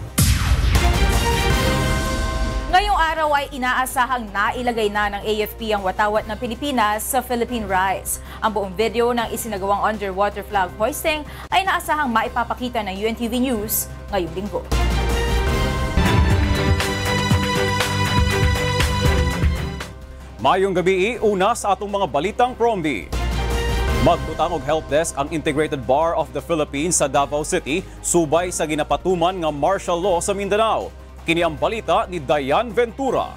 Ngayong araw ay inaasahang nailagay na ng AFP ang watawat ng Pilipinas sa Philippine Rise. Ang buong video ng isinagawang underwater flag hoisting ay inaasahang maipapakita ng UNTV News ngayong linggo. Mayong gabi, una sa atong mga balitang Promdi. Magbutang og helpdesk ang Integrated Bar of the Philippines sa Davao City subay sa ginapatuman nga martial law sa Mindanao. Kini ang balita ni Diane Ventura.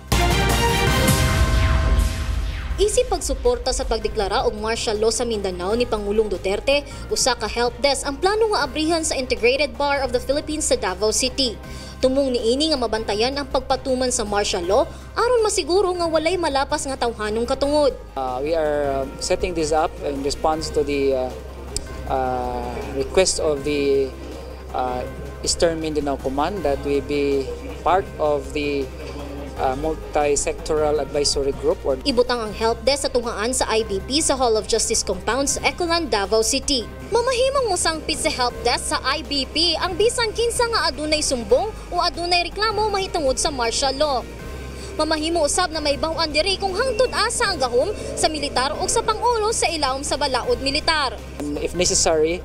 Isip pagsuporta sa pagdeklara og martial law sa Mindanao ni Pangulong Duterte, usa ka helpdesk ang plano nga abrihan sa Integrated Bar of the Philippines sa Davao City. Tumong niini nga mabantayan ang pagpatuman sa martial law aron masiguro nga walay malapas nga tawhanong katungod. We are setting this up in response to the request of the Eastern Mindanao Command that we be part of the multi-sectoral advisory group. Ibutang ang helpdesk sa tunghaan sa IBP sa Hall of Justice Compound sa Ecoland, Davao City. Mamahimong mosangpit sa helpdesk sa IBP ang bisan kinsa nga adunay sumbong o adunay reklamo mahitungod sa martial law. Mamahimo usab na may baw-an diri kung hangtod asa ang gahom sa militar o sa pangulo sa ilawom sa balaod militar. If necessary,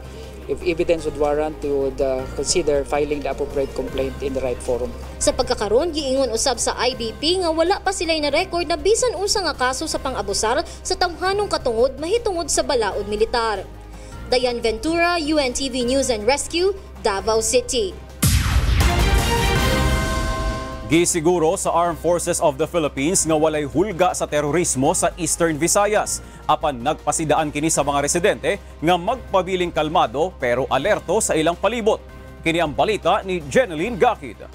if evidence would warrant, we would consider filing the appropriate complaint in the right forum. Sa pagkakaroon, giingon usab sa IBP nga wala pa sila'y na-record na bisan usa nga kaso sa pang-abusar sa tawhanong katungod mahitungod sa balaod militar. Diane Ventura, UNTV News and Rescue, Davao City. Gisiguro sa Armed Forces of the Philippines nga walay hulga sa terorismo sa Eastern Visayas. Apan nagpasidaan kini sa mga residente nga magpabiling kalmado pero alerto sa ilang palibot. Kini ang balita ni Jeneline Gakid.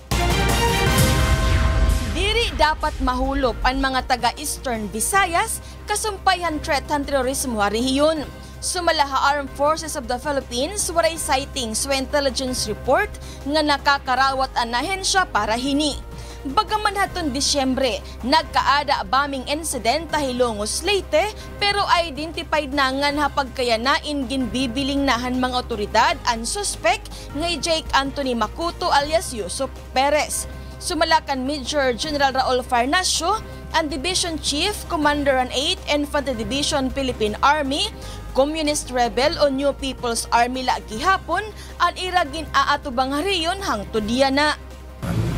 Diri dapat mahulop ang mga taga-Eastern Visayas kasumpayhan threat ang terorismo sa rehiyon. Sumala sa Armed Forces of the Philippines, waray citing sa intelligence report nga nakakarawat ang ahensya para hini. Bagaman haton Disyembre, nagkaada bombing incident tahilongos Leyte pero identified na nga hapagkayanain ginbibiling nahan mga otoridad ang suspect ngay Jake Anthony Makuto alias Yusuf Perez. Sumalakan Major General Raul Farnacio, ang Division Chief, Commander ang 8th Infantry Division Philippine Army, Communist Rebel o New People's Army la gihapon, ang iragin aatubang hariyon hangtod diya na.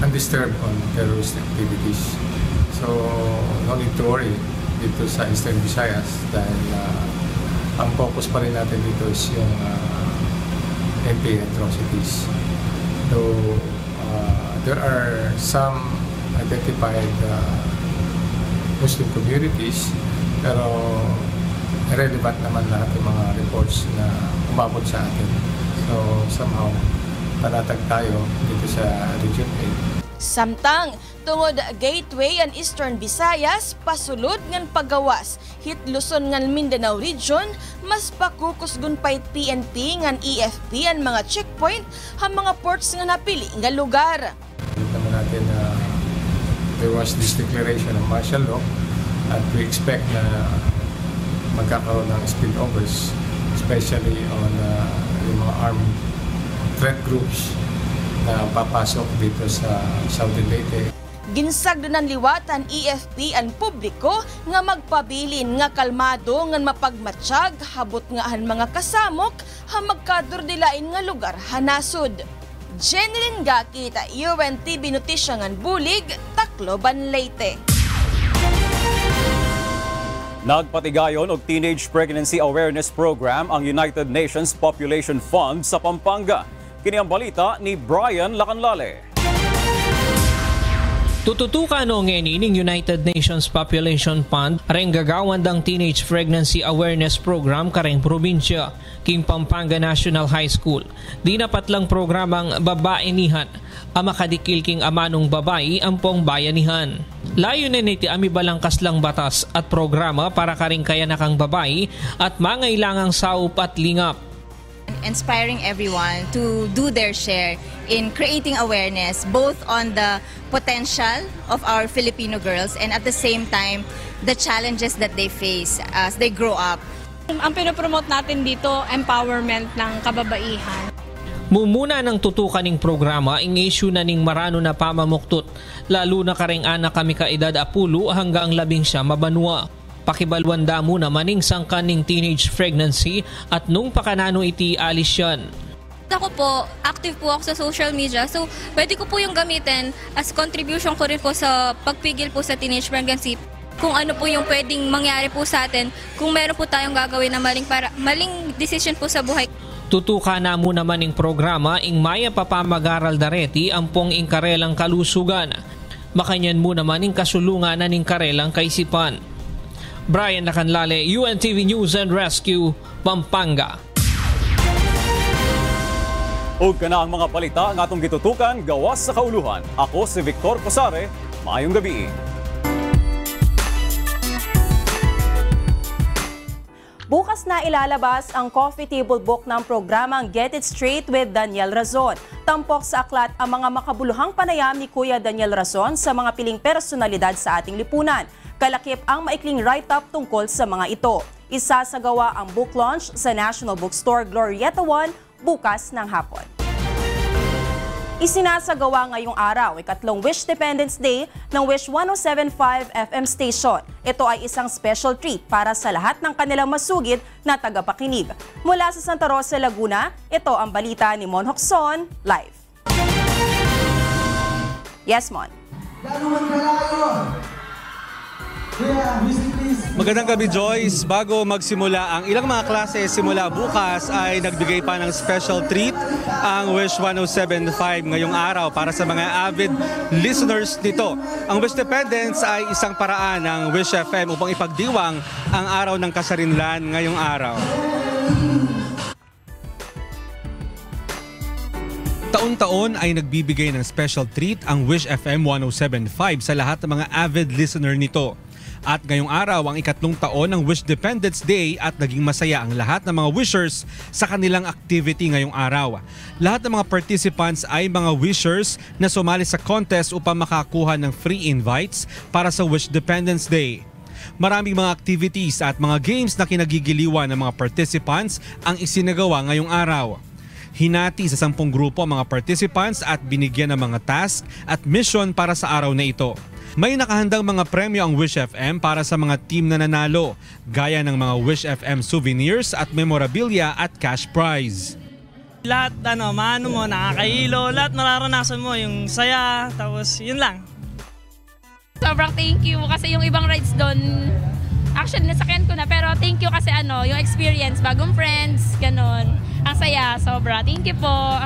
Undisturbed on terrorist activities. So, no need to worry dito sa Eastern Visayas dahil ang focus pa rin natin dito is yung MP atrocities. So, there are some identified Muslim communities pero relevant naman lahat ng mga reports na umabot sa atin. So, somehow, panatag tayo dito sa Region 8. Samtang, tungod gateway ang Eastern Visayas, pasulod ngan pagawas, hit Luzon ngan Mindanao Region, mas pakukus gunpait PNP ngan EFP ang mga checkpoint, ang mga ports nga napili nga lugar. Naman natin there was this declaration of martial law at we expect na magkakaroon ng spillovers, especially on yung mga armed threat groups na papasok dito sa Southern Leyte. Ginsagdo ng liwatan EFP ang publiko nga magpabilin nga kalmado nga mapagmatsyag habot nga ang mga kasamok ha magkadurdilain nga lugar hanasod. Jeneline Gakid, UNTV Notisya ngan Bulig, Tacloban, Leyte. Nagpatigayon og Teenage Pregnancy Awareness Program ang United Nations Population Fund sa Pampanga. Kini ang balita ni Brian Lacanlale. Tututukan o ngeni ng United Nations Population Fund ring gagawan dang Teenage Pregnancy Awareness Program kareng probinsya, king Pampanga National High School. Di na patlang programang babaenihan, ang makadikil king amanong babae ang pong bayanihan. Layo na niti ami balangkas lang batas at programa para karing kaya nakang babae at mangailangang saup at lingap. Inspiring everyone to do their share in creating awareness both on the potential of our Filipino girls and at the same time the challenges that they face as they grow up. Ang pinopromote natin dito, empowerment ng kababaihan. Mumuna ng tutukan ng programa ang issue na ning marano na pamamuktot, lalo na karing anak kami kaedad 10 hanggang 11 mabanwa. Pakibalwanda mo naman ng sangkan ng teenage pregnancy at nung pakanano iti alis yan. Ako po, active po ako sa social media, so pwede ko po yung gamitin as contribution ko rin po sa pagpigil po sa teenage pregnancy. Kung ano po yung pwedeng mangyari po sa atin, kung meron po tayong gagawin na maling decision po sa buhay. Tutuka na mo naman ng programa ing maya papamag-aral dareti ang pong ingkarelang kalusugan. Makanyan mo naman ng kasulungan na ng karelang kaisipan. Brian Lacanlale, UNTV News and Rescue, Pampanga. Ug kana ang mga balita ang atong gitutukan gawas sa kauluhan. Ako si Victor Cosare, maayong gabi. Bukas na ilalabas ang coffee table book ng programang Get It Straight with Daniel Razon. Tampok sa aklat ang mga makabuluhang panayam ni Kuya Daniel Razon sa mga piling personalidad sa ating lipunan. Kalakip ang maikling write-up tungkol sa mga ito. Isasagawa ang book launch sa National Bookstore Glorieta 1 bukas ng hapon. Isinasagawa ngayong araw, ikatlong Wish Dependence Day ng Wish 107.5 FM station. Ito ay isang special treat para sa lahat ng kanilang masugid na tagapakinig. Mula sa Santa Rosa, Laguna, ito ang balita ni Mon Hocson, live. Yes, Mon. Magandang gabi, Joyce. Bago magsimula ang ilang mga klase simula bukas ay nagbigay pa ng special treat ang Wish 107.5 ngayong araw para sa mga avid listeners nito. Ang Wish Dependence ay isang paraan ng Wish FM upang ipagdiwang ang araw ng kasarinlan ngayong araw. Taon-taon ay nagbibigay ng special treat ang Wish FM 107.5 sa lahat ng mga avid listener nito. At ngayong araw ang ikatlong taon ng Wish Dependence Day at naging masaya ang lahat ng mga wishers sa kanilang activity ngayong araw. Lahat ng mga participants ay mga wishers na sumali sa contest upang makakuha ng free invites para sa Wish Dependence Day. Maraming mga activities at mga games na kinagigiliwan ng mga participants ang isinagawa ngayong araw. Hinati sa 10 grupo ang mga participants at binigyan ng mga task at mission para sa araw na ito. May nakahandang mga premyo ang Wish FM para sa mga team na nanalo, gaya ng mga Wish FM souvenirs at memorabilia at cash prize. Lahat maano mo, nakakailo, lahat mararanasan mo, yung saya, tapos yun lang. Sobrang thank you kasi yung ibang rides doon, actually nasakyan ko na, pero thank you kasi yung experience, bagong friends, ganon. Ang saya, sobra. Thank you po.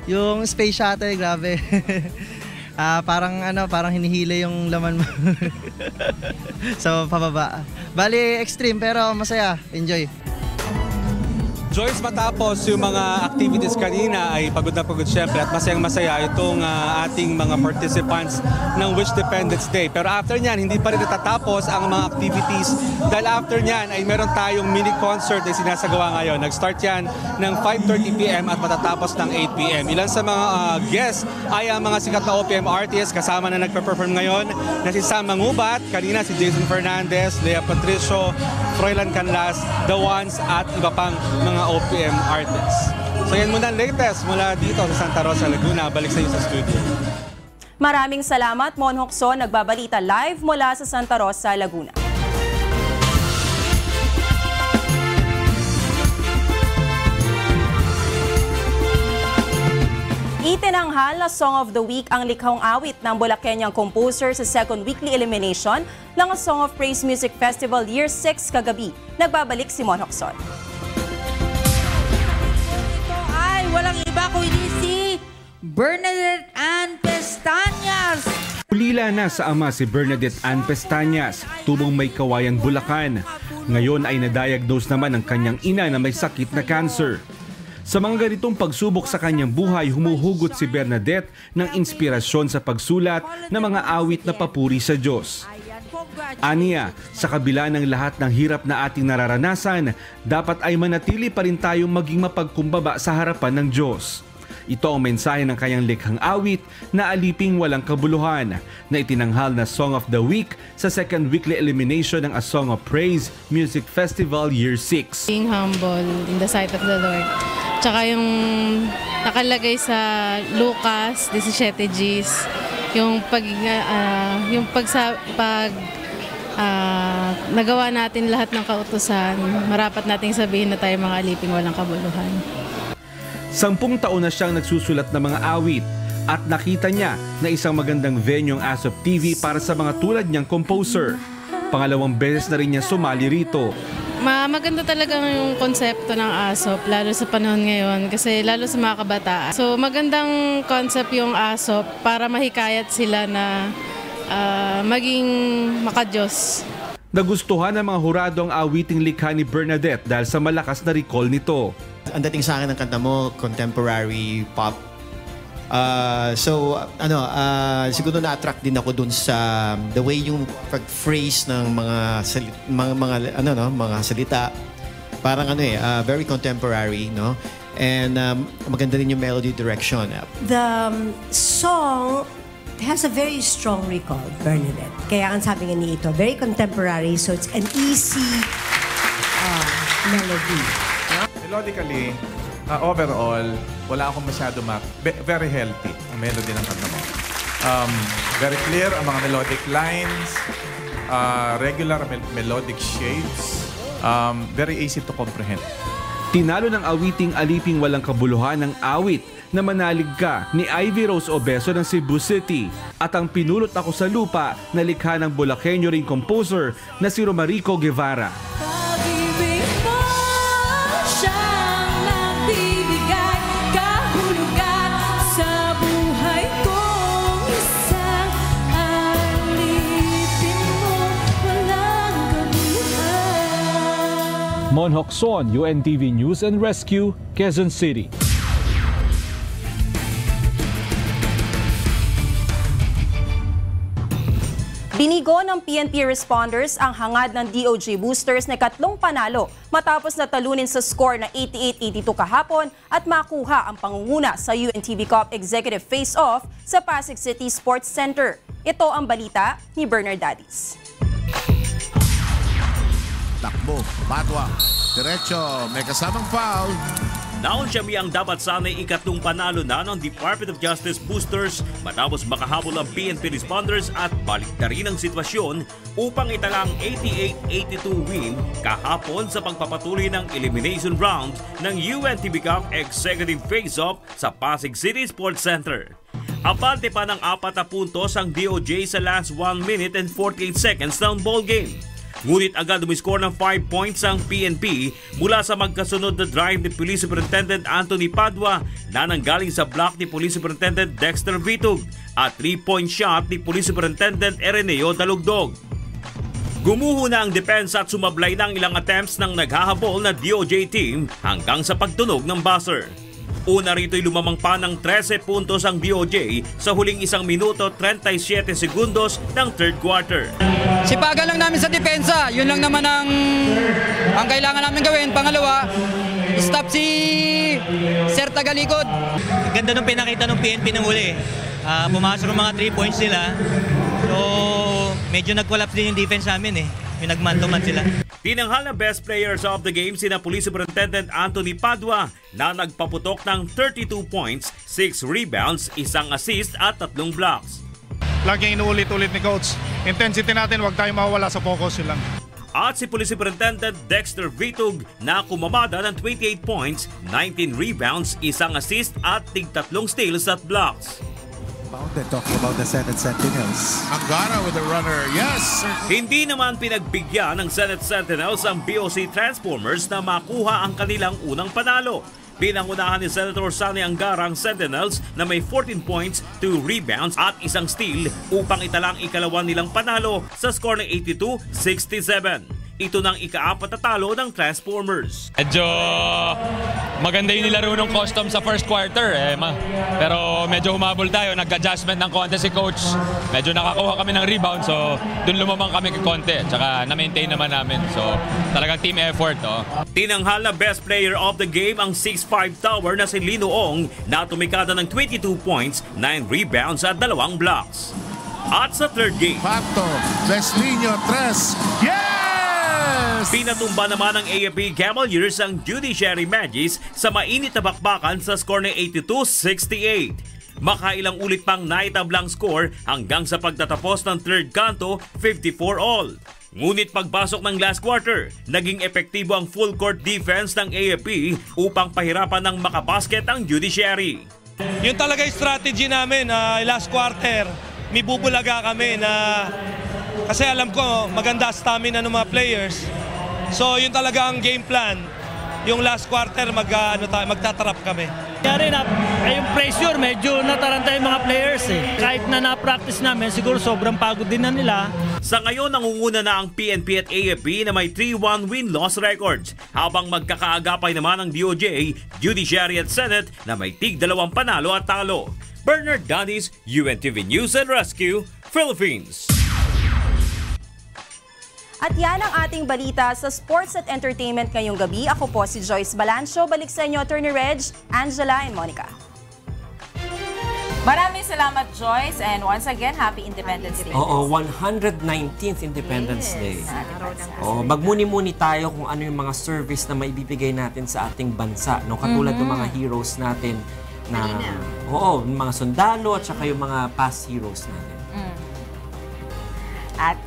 Yung space shuttle, grabe. Parang hinihila yung laman mo. So, pababa. Bali, extreme pero masaya. Enjoy. Joyce, matapos yung mga activities kanina ay pagod na pagod syempre at masayang-masaya itong ating mga participants ng Wish Dependence Day. Pero after nyan, hindi pa rin natatapos ang mga activities dahil after nyan ay meron tayong mini concert na sinasagawa ngayon. Nag-start yan ng 5:30 PM at matatapos ng 8 PM. Ilan sa mga guests ay ang mga sikat na OPM artists kasama na nagpe-perform ngayon na si Sam Mangubat, kanina si Jason Fernandez, Lea Patricio, Froilan Canlas, The Ones at iba pang mga OPM artists. So yan muna ang latest mula dito sa Santa Rosa, Laguna. Balik sa iyo sa studio. Maraming salamat, Mon Hokso, nagbabalita live mula sa Santa Rosa, Laguna. Itinanghal na Song of the Week ang likhang awit ng Bulakenyang composer sa second weekly elimination ng Song of Praise Music Festival Year 6 kagabi. Nagbabalik si Mon Hokso. Walang iba kundi si Bernadette Ann Pestañas. Ulila na sa ama si Bernadette Ann Pestañas, tubong may kawayan Bulacan. Ngayon ay na-diagnose naman ang kanyang ina na may sakit na cancer. Sa mga ganitong pagsubok sa kanyang buhay, humuhugot si Bernadette ng inspirasyon sa pagsulat ng mga awit na papuri sa Diyos. Aniya, sa kabila ng lahat ng hirap na ating nararanasan, dapat ay manatili pa rin tayong maging mapagkumbaba sa harapan ng Diyos. Ito ang mensahe ng kanyang likhang awit na Aliping Walang Kabuluhan na itinanghal na Song of the Week sa second weekly elimination ng A Song of Praise Music Festival Year 6. Being humble in the sight of the Lord. Tsaka yung nakalagay sa Lucas 17:10, yung nagawa natin lahat ng kautusan, marapat nating sabihin na tayo mga aliping walang kabuluhan. 10 taon na siyang nagsusulat ng mga awit at nakita niya na isang magandang venue ang ASOP TV para sa mga tulad niyang composer. Pangalawang beses na rin niya sumali rito. Maganda talaga yung konsepto ng ASOP, lalo sa panahon ngayon, kasi lalo sa mga kabataan. So magandang concept yung ASOP para mahikayat sila na maging makadiyos. Nagustuhan ng mga hurado ang awiting likha ni Bernadette dahil sa malakas na recall nito. Ang dating sa akin ng kanta mo, contemporary pop. Siguro na-attract din ako dun sa the way yung pag-phrase ng mga salita. Parang very contemporary, no? And maganda din yung melody direction. The song has a very strong recall, Bernadette. Kaya ang sabi nga ni ito, very contemporary, so it's an easy melody. Melodically, overall, wala akong masyado very healthy ang melody ng kanta mo. Very clear ang mga melodic lines, regular melodic shades, very easy to comprehend. Tinalo ng awiting Aliping Walang Kabuluhan ng awit na manalig ka ni Ivy Rose Obeso ng Cebu City at ang Pinulot Ako sa Lupa na likha ng Bulakenyo ring composer na si Romarico Guevara. Mon Hocson, UNTV News and Rescue, Quezon City. Binigo ng PNP responders ang hangad ng DOJ boosters na 3 panalo matapos na talunin sa score na 88-82 kahapon at makuha ang pangunguna sa UNTV Cup Executive Face-Off sa Pasig City Sports Center. Ito ang balita ni Bernard Dadis. Takbo, Padua, diretso, may kasamang foul. Naon siya ang dapat sana'y 3 panalo na ng Department of Justice boosters matapos makahabol ang PNP responders at balik na rin ang sitwasyon upang italang 88-82 win kahapon sa pagpapatuloy ng elimination round ng UNTV Cup Executive Face-Off sa Pasig City Sports Center. Abante pa ng 4 na puntos ang DOJ sa last 1 minute and 48 seconds ng ball game. Ngunit agad umiscore ng 5 points ang PNP mula sa magkasunod na drive ni Police Superintendent Anthony Padua na nanggaling sa block ni Police Superintendent Dexter Vitug at 3-point shot ni Police Superintendent Ereneo Dalugdog. Gumuho na ang depensa at sumablay ng ilang attempts ng naghahabol na DOJ team hanggang sa pagtunog ng buzzer. Una rito'y lumamang pa ng 13 puntos ang DOJ sa huling 1 minuto 37 segundos ng third quarter. Sipagan lang namin sa depensa. Yun lang naman ang kailangan namin gawin. Pangalawa, stop si Sir Tagalikod. Ganda nung pinakita ng PNP ng huli. Pumasok ng mga 3 points nila. So, medyo nag-collapse din yung defense namin eh. Yung nagman-to-man sila. Tinanghal na best players of the game sina Police Superintendent Anthony Padua na nagpaputok ng 32 points, 6 rebounds, 1 assist at 3 blocks. Laging inuulit-ulit ni Coach. Intensity natin, huwag tayo mawala sa focus lang. At si Police Superintendent Dexter Vitug na kumamada ng 28 points, 19 rebounds, 1 assist at 3 steals at blocks. Talking about the Senate Sentinels. Angara with the runner, yes! Hindi naman pinagbigyan ng Senate Sentinels ang BOC Transformers na makuha ang kanilang unang panalo. Pinangunahan ni Senator Sani Angara ang Sentinels na may 14 points, 2 rebounds at 1 steal upang italang ikalawa nilang panalo sa score ng 82-67. Ito nang ika-4 na talo ng Transformers. Medyo maganda yung nilaro ng custom sa first quarter. Pero medyo humabol tayo. Nag-adjustment ng konti si Coach. Medyo nakakuha kami ng rebound. So, dun lumamang kami konti. Tsaka na-maintain naman namin. So, talagang team effort. Tinanghal na best player of the game ang 6'5 tower na si Lino Ong na tumikada ng 22 points, 9 rebounds at 2 blocks. At sa third game, Pato, Leslinho, 3. Yeah! Pinatumba naman ng AFP Cavaliers ang Judiciary Magis sa mainit na bakbakan sa score ng 82-68. Makailang ulit pang naitablang score hanggang sa pagtatapos ng third kanto, 54-all. Ngunit pagpasok ng last quarter, naging epektibo ang full court defense ng AFP upang pahirapan ng makabasket ang Judiciary. Yun talaga yung strategy namin, last quarter. May bubulaga kami na kasi alam ko maganda stamina ng mga players. So yun talaga ang game plan. Yung last quarter magtatrap kami. Kaya na yung pressure medyo nataranta yung mga players eh. Kahit na na-practice namin siguro sobrang pagod din na nila. Sa ngayon nangunguna na ang PNP at AFP na may 3-1 win-loss records habang magkakaagapay naman ang DOJ, Judiciary at Senate na may tig-2 panalo at talo. Bernard Dadis, UNTV News and Rescue, Philippines. At yan ang ating balita sa sports at entertainment ngayong gabi. Ako po si Joyce Balancio. Balik sa inyo, Attorney Reg, Angela, and Monica. Maraming salamat, Joyce. And once again, Happy Independence Day. Oo, 119th Independence Day. Magmuni-muni tayo kung ano yung mga service na maibibigay natin sa ating bansa. No? Katulad ng mga heroes natin na mga sundalo at saka yung mga past heroes natin. At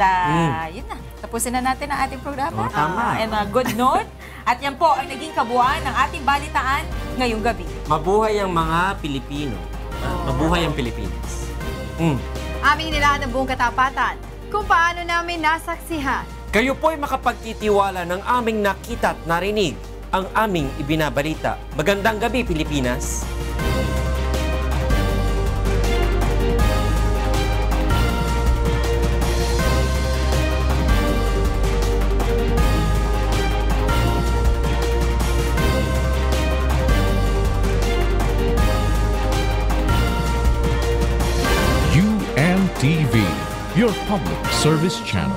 yun na. tapusin na natin ang ating programa. Tama. And a good note. At yan po ang naging kabuuan ng ating balitaan ngayong gabi. Mabuhay ang mga Pilipino. Mabuhay ang Pilipinas. Aming nilahan ng buong katapatan kung paano namin nasaksihan. Kayo po'y makapagtitiwala ng aming nakita at narinig ang aming ibinabalita. Magandang gabi, Pilipinas! UNTV, your public service channel.